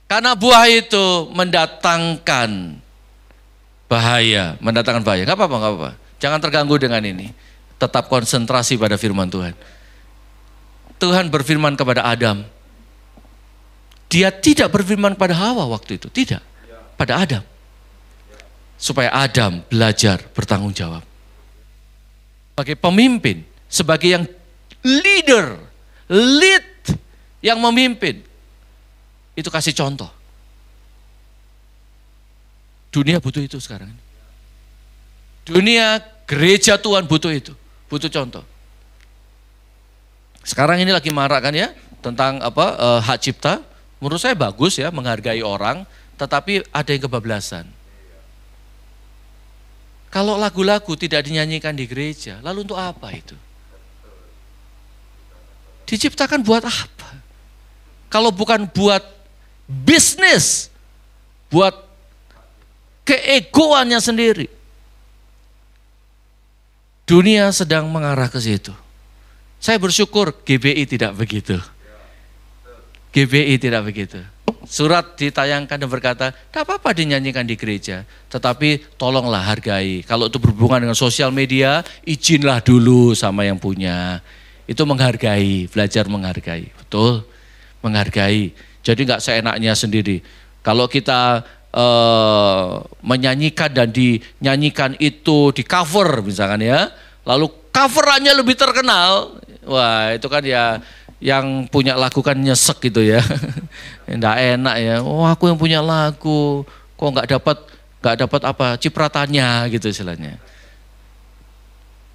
Karena buah itu mendatangkan bahaya. Mendatangkan bahaya, gak apa-apa. Jangan terganggu dengan ini. Tetap konsentrasi pada firman Tuhan. Tuhan berfirman kepada Adam. Dia tidak berfirman pada Hawa waktu itu, tidak. Pada Adam. Supaya Adam belajar bertanggung jawab. Sebagai pemimpin, sebagai yang leader, lead yang memimpin. Itu kasih contoh. Dunia butuh itu sekarang. Dunia, gereja Tuhan butuh itu. Butuh contoh. Sekarang ini lagi marak kan ya, tentang hak cipta. Menurut saya bagus ya, menghargai orang, tetapi ada yang kebablasan. Kalau lagu-lagu tidak dinyanyikan di gereja, lalu untuk apa itu? Diciptakan buat apa? Kalau bukan buat bisnis, buat keegoannya sendiri. Dunia sedang mengarah ke situ. Saya bersyukur GBI tidak begitu. GBI tidak begitu. Surat ditayangkan dan berkata, tidak apa-apa dinyanyikan di gereja, tetapi tolonglah hargai. Kalau itu berhubungan dengan sosial media, izinlah dulu sama yang punya. Itu menghargai, belajar menghargai. Betul, menghargai. Jadi nggak seenaknya sendiri. Kalau kita menyanyikan dan dinyanyikan itu di cover misalkan ya, lalu coverannya lebih terkenal, wah itu kan ya yang punya lagu kan nyesek gitu ya, nggak enak ya. Oh aku yang punya lagu, kok nggak dapat apa cipratannya gitu istilahnya.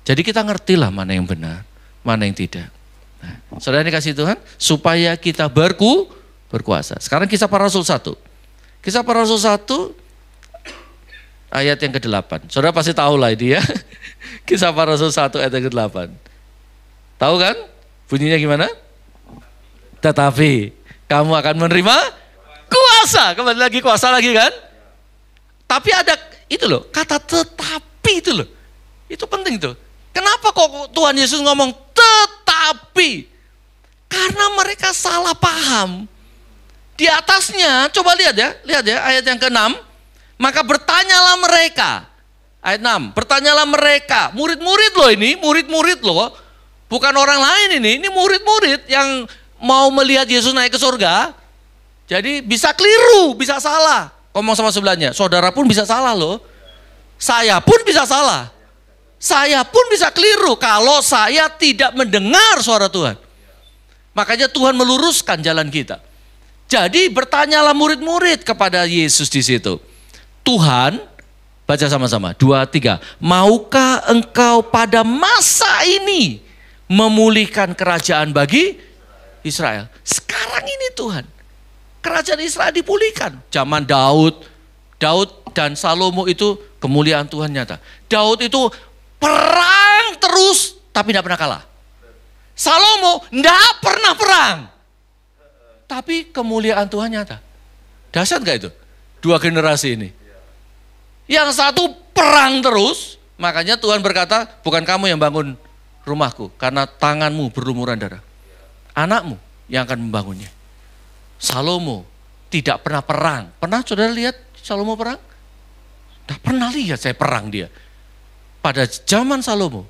Jadi kita ngertilah mana yang benar, mana yang tidak. Nah, saudara dikasih Tuhan supaya kita berkuasa. Sekarang Kisah Para Rasul 1. Kisah Para Rasul 1 ayat yang ke-8. Saudara pasti tahu lah ini ya. Kisah Para Rasul 1 ayat yang ke-8. Tahu kan? Bunyinya gimana? Tetapi kamu akan menerima kuasa. Kembali lagi kuasa lagi kan? Tapi ada itu loh, kata tetapi itu loh. Itu penting tuh. Kenapa kok Tuhan Yesus ngomong tetapi? Karena mereka salah paham. Di atasnya, coba lihat ya ayat yang ke-6. Maka bertanyalah mereka. Ayat 6, bertanyalah mereka. Murid-murid loh ini, murid-murid loh. Bukan orang lain ini murid-murid yang mau melihat Yesus naik ke surga. Jadi bisa keliru, bisa salah. Ngomong sama sebelahnya, saudara pun bisa salah loh. Saya pun bisa salah. Saya pun bisa keliru kalau saya tidak mendengar suara Tuhan. Makanya Tuhan meluruskan jalan kita. Jadi bertanyalah murid-murid kepada Yesus di situ. Tuhan, baca sama-sama, 2, 3. Maukah engkau pada masa ini memulihkan kerajaan bagi Israel? Sekarang ini Tuhan, kerajaan Israel dipulihkan. Zaman Daud dan Salomo itu kemuliaan Tuhan nyata. Daud itu perang terus tapi tidak pernah kalah. Salomo tidak pernah perang. Tapi kemuliaan Tuhan nyata. Dahsyat gak itu? Dua generasi ini. Yang satu perang terus, makanya Tuhan berkata, bukan kamu yang bangun rumahku, karena tanganmu berlumuran darah. Anakmu yang akan membangunnya. Salomo tidak pernah perang. Pernah saudara lihat Salomo perang? Tidak pernah lihat saya perang dia. Pada zaman Salomo,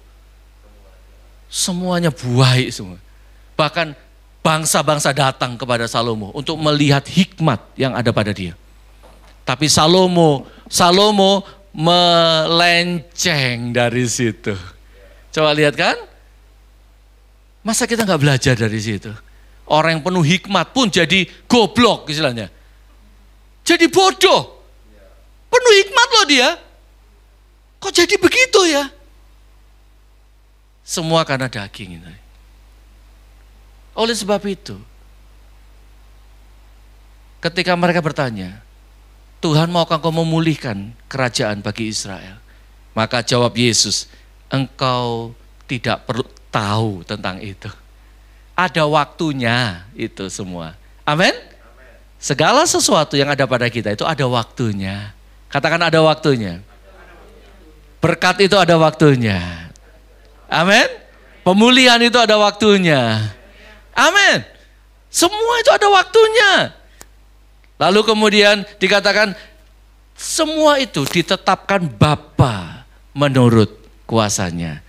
semuanya baik semua. Bahkan bangsa-bangsa datang kepada Salomo untuk melihat hikmat yang ada pada dia. Tapi Salomo melenceng dari situ. Coba lihat kan? Masa kita nggak belajar dari situ? Orang yang penuh hikmat pun jadi goblok istilahnya. Jadi bodoh. Penuh hikmat loh dia. Kok jadi begitu ya? Semua karena daging ini. Oleh sebab itu, ketika mereka bertanya, Tuhan maukah engkau memulihkan kerajaan bagi Israel? Maka jawab Yesus, engkau tidak perlu tahu tentang itu. Ada waktunya itu semua. Amin? Segala sesuatu yang ada pada kita itu ada waktunya. Katakan ada waktunya. Berkat itu ada waktunya. Amin. Pemulihan itu ada waktunya. Amin. Semua itu ada waktunya. Lalu kemudian dikatakan semua itu ditetapkan Bapa menurut kuasanya.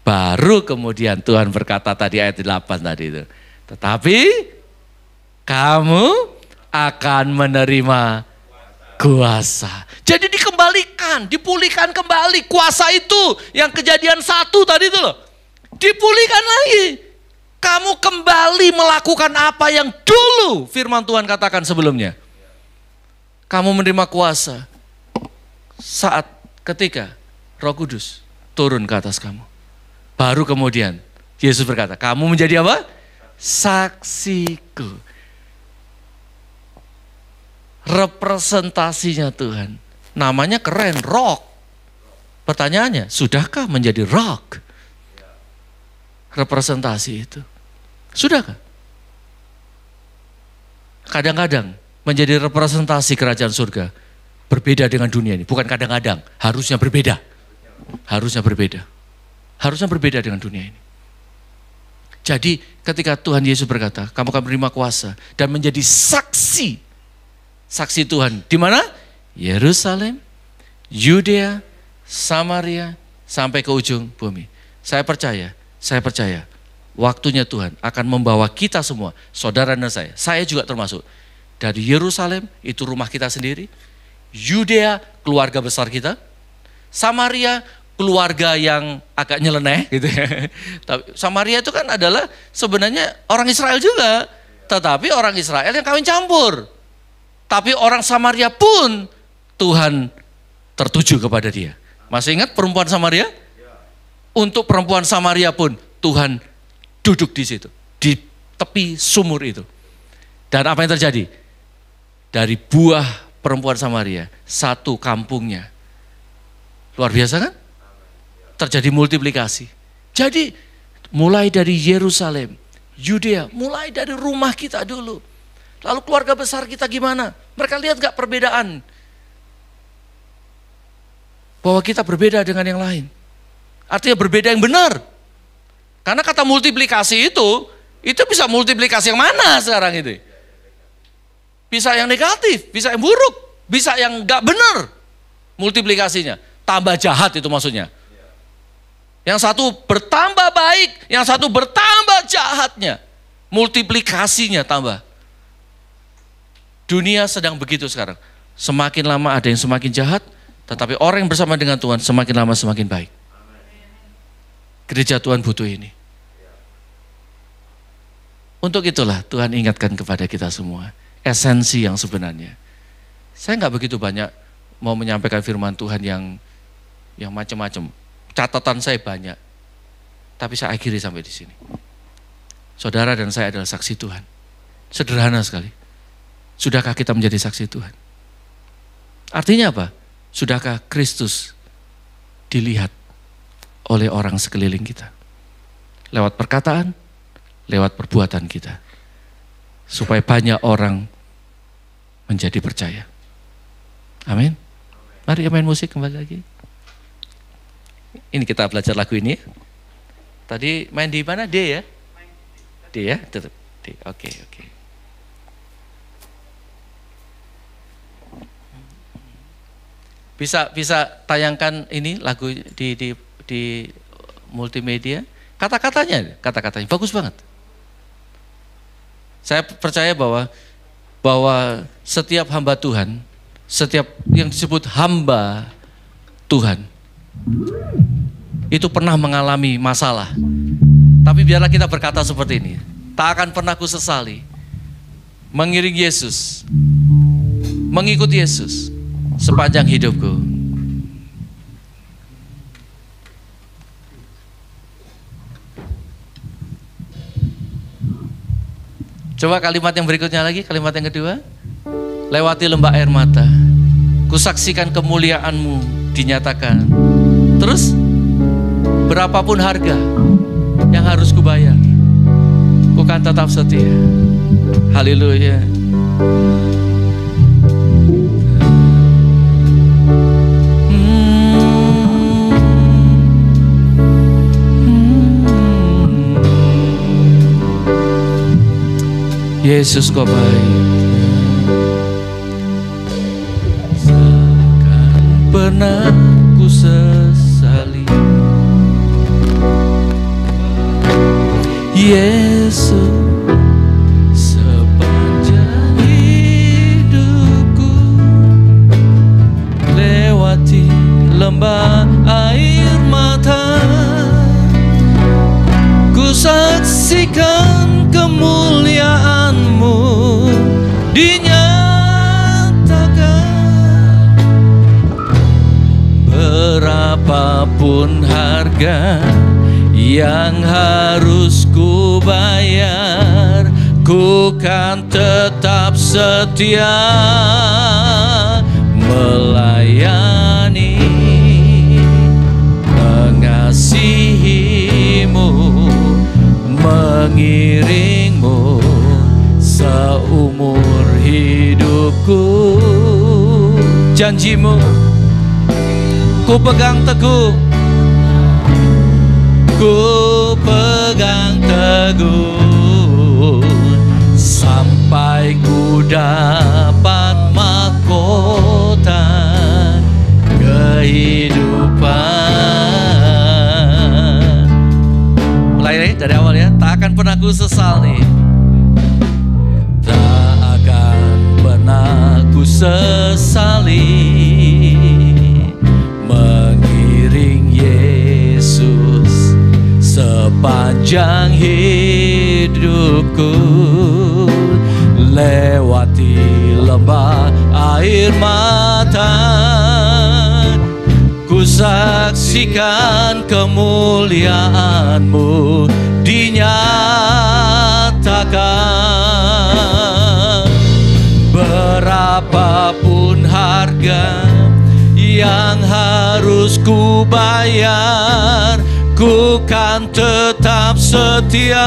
Baru kemudian Tuhan berkata tadi ayat 8 tadi itu. Tetapi kamu akan menerima kuasa. Jadi dikembalikan, dipulihkan kembali kuasa itu yang kejadian 1 tadi itu loh. Dipulihkan lagi. Kamu kembali melakukan apa yang dulu firman Tuhan katakan sebelumnya. Kamu menerima kuasa saat ketika Roh Kudus turun ke atas kamu. Baru kemudian Yesus berkata, kamu menjadi apa? Saksiku. Representasinya Tuhan. Namanya keren, rock. Pertanyaannya, sudahkah menjadi rock? Representasi itu. Sudahkah? Kadang-kadang menjadi representasi kerajaan surga berbeda dengan dunia ini. Bukan kadang-kadang, harusnya berbeda. Harusnya berbeda. Harusnya berbeda dengan dunia ini. Jadi ketika Tuhan Yesus berkata, kamu akan menerima kuasa dan menjadi saksi. Saksi Tuhan. Di mana? Yerusalem, Yudea, Samaria, sampai ke ujung bumi. Saya percaya, waktunya Tuhan akan membawa kita semua, saudara dan saya juga termasuk. Dari Yerusalem, itu rumah kita sendiri. Yudea, keluarga besar kita. Samaria, keluarga yang agak nyeleneh gitu ya. Samaria itu kan adalah sebenarnya orang Israel juga. Tetapi orang Israel yang kawin campur. Tapi orang Samaria pun Tuhan tertuju kepada dia. Masih ingat perempuan Samaria? Untuk perempuan Samaria pun Tuhan duduk di situ. Di tepi sumur itu. Dan apa yang terjadi? Dari buah perempuan Samaria, satu kampungnya Luar biasa kan? Terjadi multiplikasi. Jadi mulai dari Yerusalem, Yudea, mulai dari rumah kita dulu. Lalu keluarga besar kita gimana? Mereka lihat gak perbedaan? Bahwa kita berbeda dengan yang lain. Artinya berbeda yang benar. Karena kata multiplikasi itu bisa multiplikasi yang mana sekarang itu? Bisa yang negatif, bisa yang buruk, bisa yang gak benar multiplikasinya. Tambah jahat itu maksudnya. Yang satu bertambah baik, yang satu bertambah jahatnya. Multiplikasinya tambah. Dunia sedang begitu sekarang. Semakin lama ada yang semakin jahat, tetapi orang yang bersama dengan Tuhan semakin lama semakin baik. Gereja Tuhan butuh ini. Untuk itulah Tuhan ingatkan kepada kita semua. Esensi yang sebenarnya. Saya nggak begitu banyak mau menyampaikan firman Tuhan yang macam-macam. Catatan saya banyak. Tapi saya akhiri sampai di sini. Saudara dan saya adalah saksi Tuhan. Sederhana sekali. Sudahkah kita menjadi saksi Tuhan? Artinya apa? Sudahkah Kristus dilihat oleh orang sekeliling kita? Lewat perkataan, lewat perbuatan kita. Supaya banyak orang menjadi percaya. Amin. Mari main musik kembali lagi. Ini kita belajar lagu ini. Tadi main di mana? D ya? D ya? Tetap D. Oke. Bisa tayangkan ini lagu di multimedia. Kata-katanya bagus banget. Saya percaya bahwa setiap hamba Tuhan, setiap yang disebut hamba Tuhan, itu pernah mengalami masalah. Tapi biarlah kita berkata seperti ini, tak akan pernah ku sesali mengiring Yesus, mengikut Yesus sepanjang hidupku. Coba kalimat yang berikutnya lagi, kalimat yang kedua. Lewati lembah air mata, kusaksikan kemuliaan-Mu dinyatakan. Terus, berapapun harga yang harus kubayar, ku kan tetap setia. Haleluya. Yesus kau baik, takkan pernah ku sesali. Yesus sepanjang hidupku, lewati lembah air mata, ku saksikan kemuliaan-Mu dinyatakan. Berapapun harga yang harus ku bayar, ku kan tetap setia melayani, mengasihi-Mu, mengiring-Mu seumur hidupku. Janji-Mu ku pegang teguh, ku pegang teguh, sampai ku dapat mahkota kehidupan. Mulai dari awal ya, tak akan pernah ku sesali, tak akan pernah ku sesali mengiring Yesus sepanjang hidupku, lewati lembah air mata, ku saksikan kemuliaan-Mu dinyatakan. Berapapun harga yang harus ku bayar, ku kan tetap setia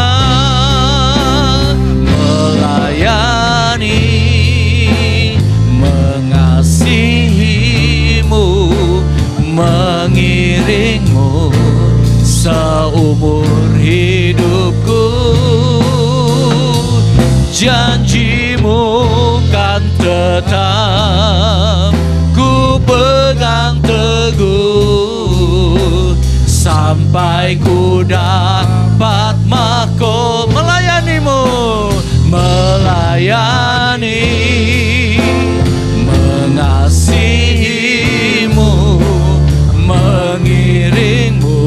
melayani, mengasihimu, mengiringmu seumur hidupku. Janjimu kan tetap ku pegang teguh sampai ku dapat mahkota melayanimu, melayani, mengasihimu, mengiringmu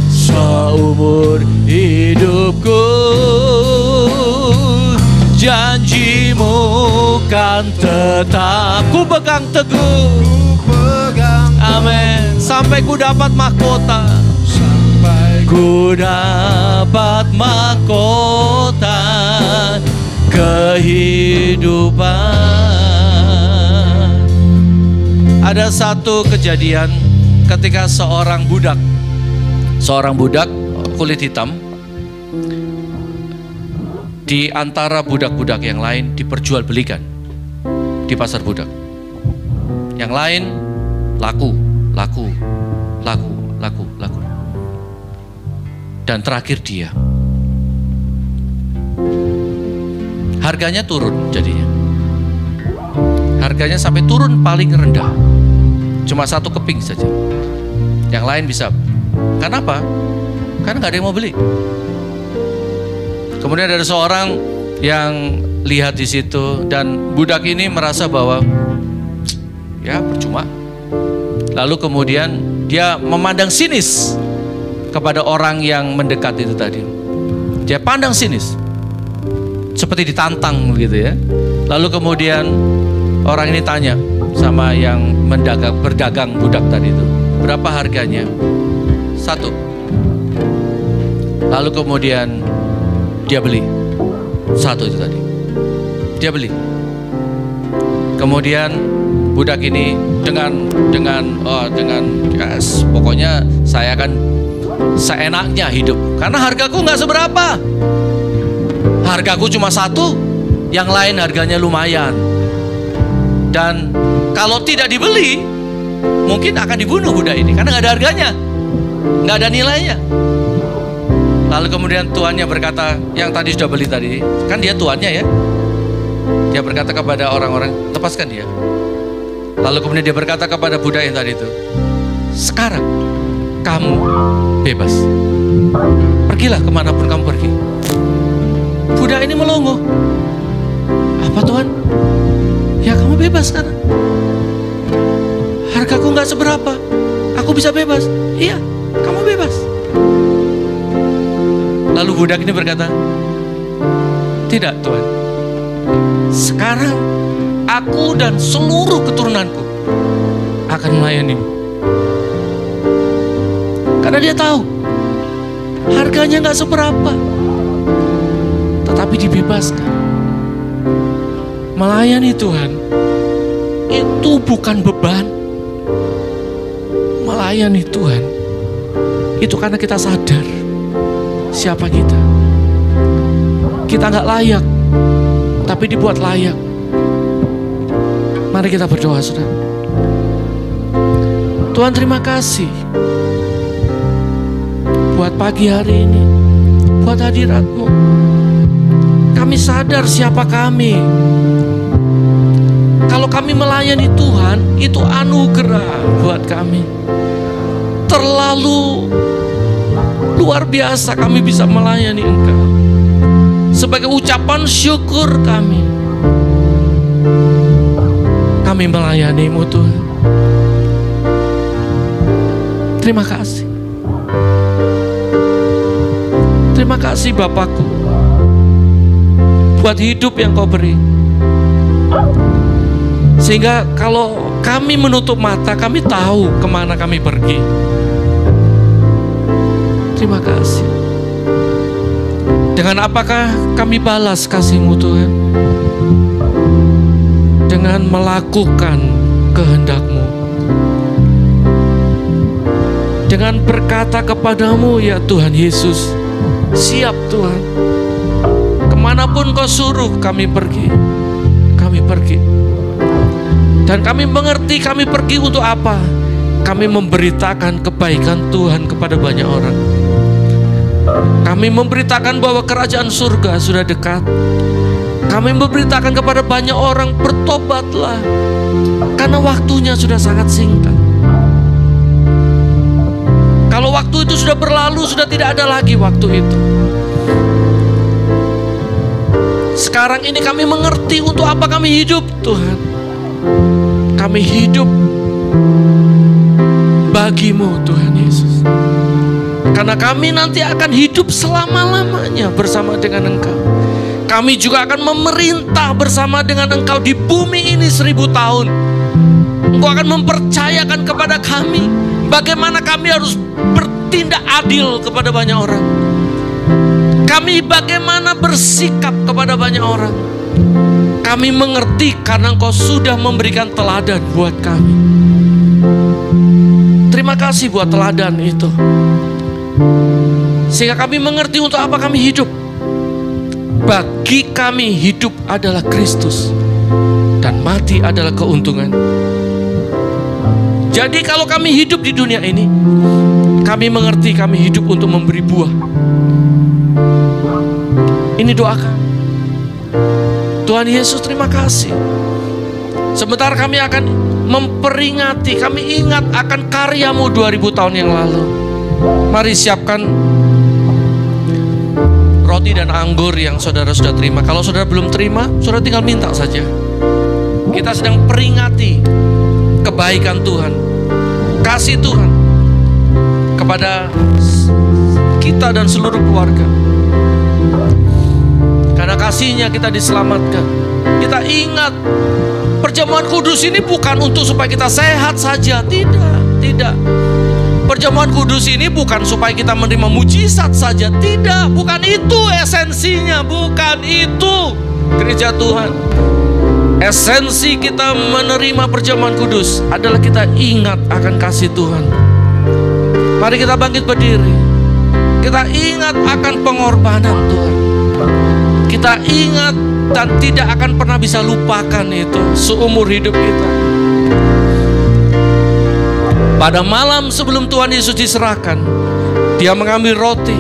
seumur hidupku. Janjimu kan tetap ku pegang teguh, amin, sampai ku dapat mahkota, sampai ku dapat mahkota kehidupan. Ada satu kejadian ketika seorang budak kulit hitam di antara budak-budak yang lain diperjualbelikan di pasar budak. Yang lain laku. Dan terakhir dia. Harganya turun jadinya. Harganya sampai turun paling rendah. Cuma 1 keping saja. Yang lain bisa. Kenapa? Karena gak ada yang mau beli. Kemudian ada seorang yang lihat di situ dan budak ini merasa bahwa ya percuma. Lalu kemudian dia memandang sinis kepada orang yang mendekat itu tadi. Dia pandang sinis, seperti ditantang gitu ya. Lalu kemudian orang ini tanya sama yang berdagang budak tadi itu, berapa harganya? 1. Lalu kemudian dia beli 1 itu tadi. Dia beli. Kemudian budak ini dengan yes, pokoknya saya akan seenaknya hidup karena hargaku nggak seberapa. Hargaku cuma 1, yang lain harganya lumayan. Dan kalau tidak dibeli, mungkin akan dibunuh budak ini karena nggak ada harganya, nggak ada nilainya. Lalu kemudian tuannya berkata, yang tadi sudah beli tadi, kan dia tuannya ya. Dia berkata kepada orang-orang, lepaskan dia. Lalu kemudian dia berkata kepada budak yang tadi itu, sekarang kamu bebas. Pergilah kemanapun kamu pergi. Budak ini melongo. Apa Tuhan? Ya kamu bebas sekarang. Hargaku nggak seberapa. Aku bisa bebas. Iya, kamu bebas. Lalu budak ini berkata, tidak Tuhan, sekarang aku dan seluruh keturunanku akan melayani. Karena dia tahu harganya gak seberapa, tetapi dibebaskan. Melayani Tuhan itu bukan beban. Melayani Tuhan itu karena kita sadar siapa kita. Kita gak layak, tapi dibuat layak. Mari kita berdoa, saudara. Tuhan, terima kasih buat pagi hari ini, buat hadirat-Mu. Kami sadar siapa kami. Kalau kami melayani Tuhan, itu anugerah buat kami. Terlalu luar biasa kami bisa melayani Engkau. Sebagai ucapan syukur kami melayani-Mu Tuhan. Terima kasih. Terima kasih Bapakku buat hidup yang Kau beri. Sehingga kalau kami menutup mata, kami tahu kemana kami pergi. Terima kasih. Dengan apakah kami balas kasih-Mu Tuhan? Dengan melakukan kehendak-Mu. dengan berkata kepadamu, ya Tuhan Yesus, siap Tuhan. Kemanapun kau suruh kami pergi, kami pergi. Dan kami mengerti kami pergi untuk apa. Kami memberitakan kebaikan Tuhan kepada banyak orang. Kami memberitakan bahwa kerajaan surga sudah dekat. Kami memberitakan kepada banyak orang, bertobatlah, karena waktunya sudah sangat singkat. Kalau waktu itu sudah berlalu, sudah tidak ada lagi waktu itu. Sekarang ini kami mengerti untuk apa kami hidup, Tuhan. Kami hidup bagimu, Tuhan Yesus. Karena kami nanti akan hidup selama-lamanya bersama dengan Engkau. Kami juga akan memerintah bersama dengan Engkau di bumi ini 1000 tahun. Engkau akan mempercayakan kepada kami bagaimana kami harus bertindak adil kepada banyak orang. Kami bagaimana bersikap kepada banyak orang. Kami mengerti karena Engkau sudah memberikan teladan buat kami. Terima kasih buat teladan itu. Sehingga kami mengerti untuk apa kami hidup. Bagi kami hidup adalah Kristus dan mati adalah keuntungan. Jadi kalau kami hidup di dunia ini, kami mengerti kami hidup untuk memberi buah. Ini doa kami. Tuhan Yesus, terima kasih. Sebentar kami akan memperingati, kami ingat akan karyamu 2000 tahun yang lalu. Mari siapkan roti dan anggur yang saudara sudah terima. Kalau saudara belum terima, saudara tinggal minta saja. Kita sedang peringati kebaikan Tuhan, kasih Tuhan kepada kita dan seluruh keluarga. Karena kasihnya kita diselamatkan. Kita ingat perjamuan kudus ini bukan untuk supaya kita sehat saja. Tidak. Perjamuan kudus ini bukan supaya kita menerima mujizat saja. Tidak, bukan itu esensinya. Bukan itu gereja Tuhan. Esensi kita menerima perjamuan kudus adalah kita ingat akan kasih Tuhan. Mari kita bangkit berdiri. Kita ingat akan pengorbanan Tuhan. Kita ingat dan tidak akan pernah bisa lupakan itu seumur hidup kita. Pada malam sebelum Tuhan Yesus diserahkan, Dia mengambil roti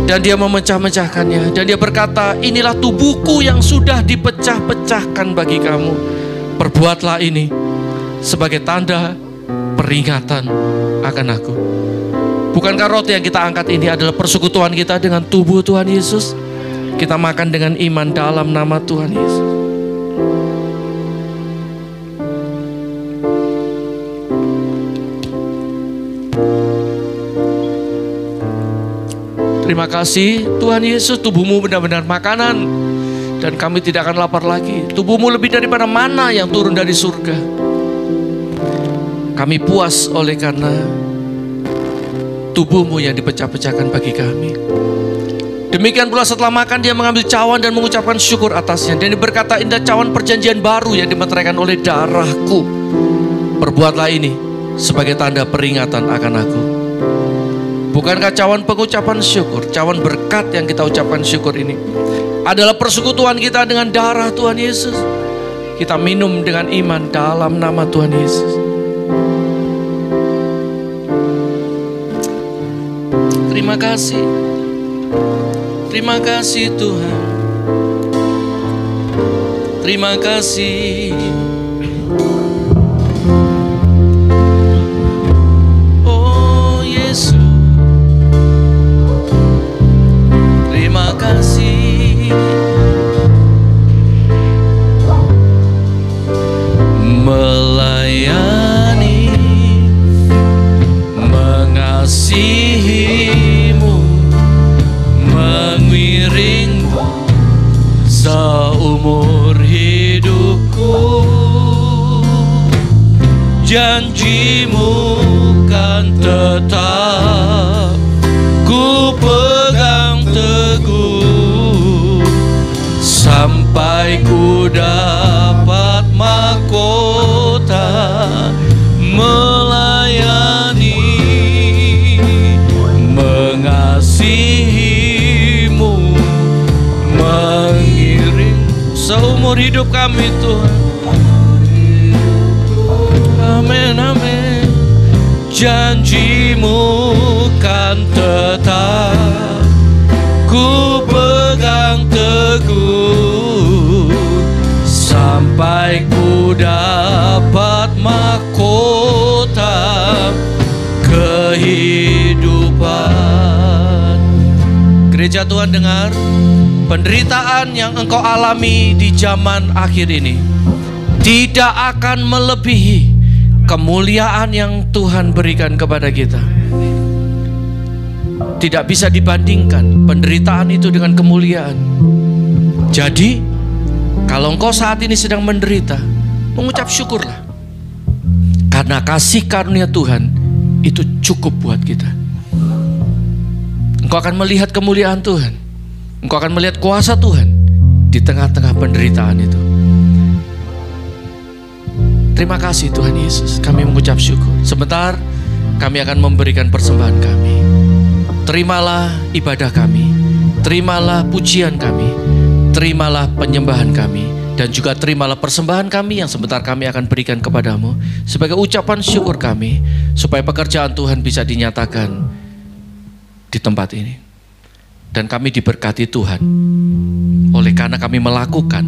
dan Dia memecah-mecahkannya. Dan Dia berkata, inilah tubuhku yang sudah dipecah-pecahkan bagi kamu. Perbuatlah ini sebagai tanda peringatan akan aku. Bukankah roti yang kita angkat ini adalah persekutuan kita dengan tubuh Tuhan Yesus? Kita makan dengan iman dalam nama Tuhan Yesus. Terima kasih Tuhan Yesus, tubuhmu benar-benar makanan dan kami tidak akan lapar lagi. Tubuhmu lebih daripada mana yang turun dari surga. Kami puas oleh karena tubuhmu yang dipecah-pecahkan bagi kami. Demikian pula setelah makan Dia mengambil cawan dan mengucapkan syukur atasnya. Dan Dia berkata, inilah cawan perjanjian baru yang dimeteraikan oleh darahku. Perbuatlah ini sebagai tanda peringatan akan aku. Bukankah cawan pengucapan syukur, cawan berkat yang kita ucapkan syukur ini adalah persekutuan kita dengan darah Tuhan Yesus? Kita minum dengan iman dalam nama Tuhan Yesus. Terima kasih. Terima kasih Tuhan. Terima kasih. Oh Yesus. Terima kasih. Melayani, mengasihimu, mengiringmu seumur hidupku. Janjimu kan tetap ku pegang teguh sampai ku dapat mahkota melayani. seumur hidup kami Tuhan. Amin, amin. Janji-Mu kan tetap ku pegang teguh sampai ku dapat mahkota kehidupan. Gereja Tuhan dengar, penderitaan yang engkau alami di zaman akhir ini tidak akan melebihi kemuliaan yang Tuhan berikan kepada kita. Tidak bisa dibandingkan penderitaan itu dengan kemuliaan. Jadi, kalau engkau saat ini sedang menderita, mengucap syukurlah. Karena kasih karunia Tuhan itu cukup buat kita. Engkau akan melihat kemuliaan Tuhan. Engkau akan melihat kuasa Tuhan di tengah-tengah penderitaan itu. Terima kasih Tuhan Yesus, kami mengucap syukur. Sebentar kami akan memberikan persembahan kami. Terimalah ibadah kami, terimalah pujian kami, terimalah penyembahan kami, dan juga terimalah persembahan kami yang sebentar kami akan berikan kepadamu sebagai ucapan syukur kami, supaya pekerjaan Tuhan bisa dinyatakan di tempat ini. Dan kami diberkati Tuhan oleh karena kami melakukan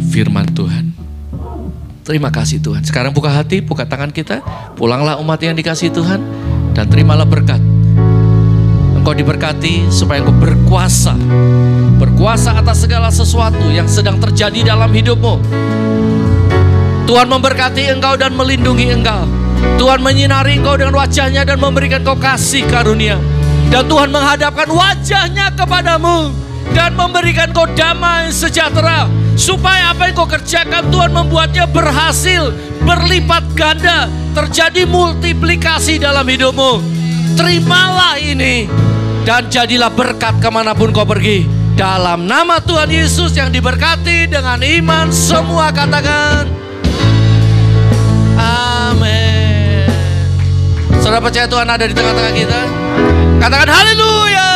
firman Tuhan. Terima kasih Tuhan. Sekarang buka hati, buka tangan kita. Pulanglah umat yang dikasihi Tuhan, dan terimalah berkat. Engkau diberkati supaya engkau berkuasa. Berkuasa atas segala sesuatu yang sedang terjadi dalam hidupmu. Tuhan memberkati engkau dan melindungi engkau. Tuhan menyinari engkau dengan wajahnya dan memberikan engkau kasih karunia. Dan Tuhan menghadapkan wajahnya kepadamu dan memberikan engkau damai sejahtera. Supaya apa yang kau kerjakan Tuhan membuatnya berhasil, berlipat ganda, terjadi multiplikasi dalam hidupmu. Terimalah ini dan jadilah berkat kemanapun kau pergi. Dalam nama Tuhan Yesus yang diberkati dengan iman, semua katakan amin. Saudara percaya Tuhan ada di tengah-tengah kita? Katakan haleluya.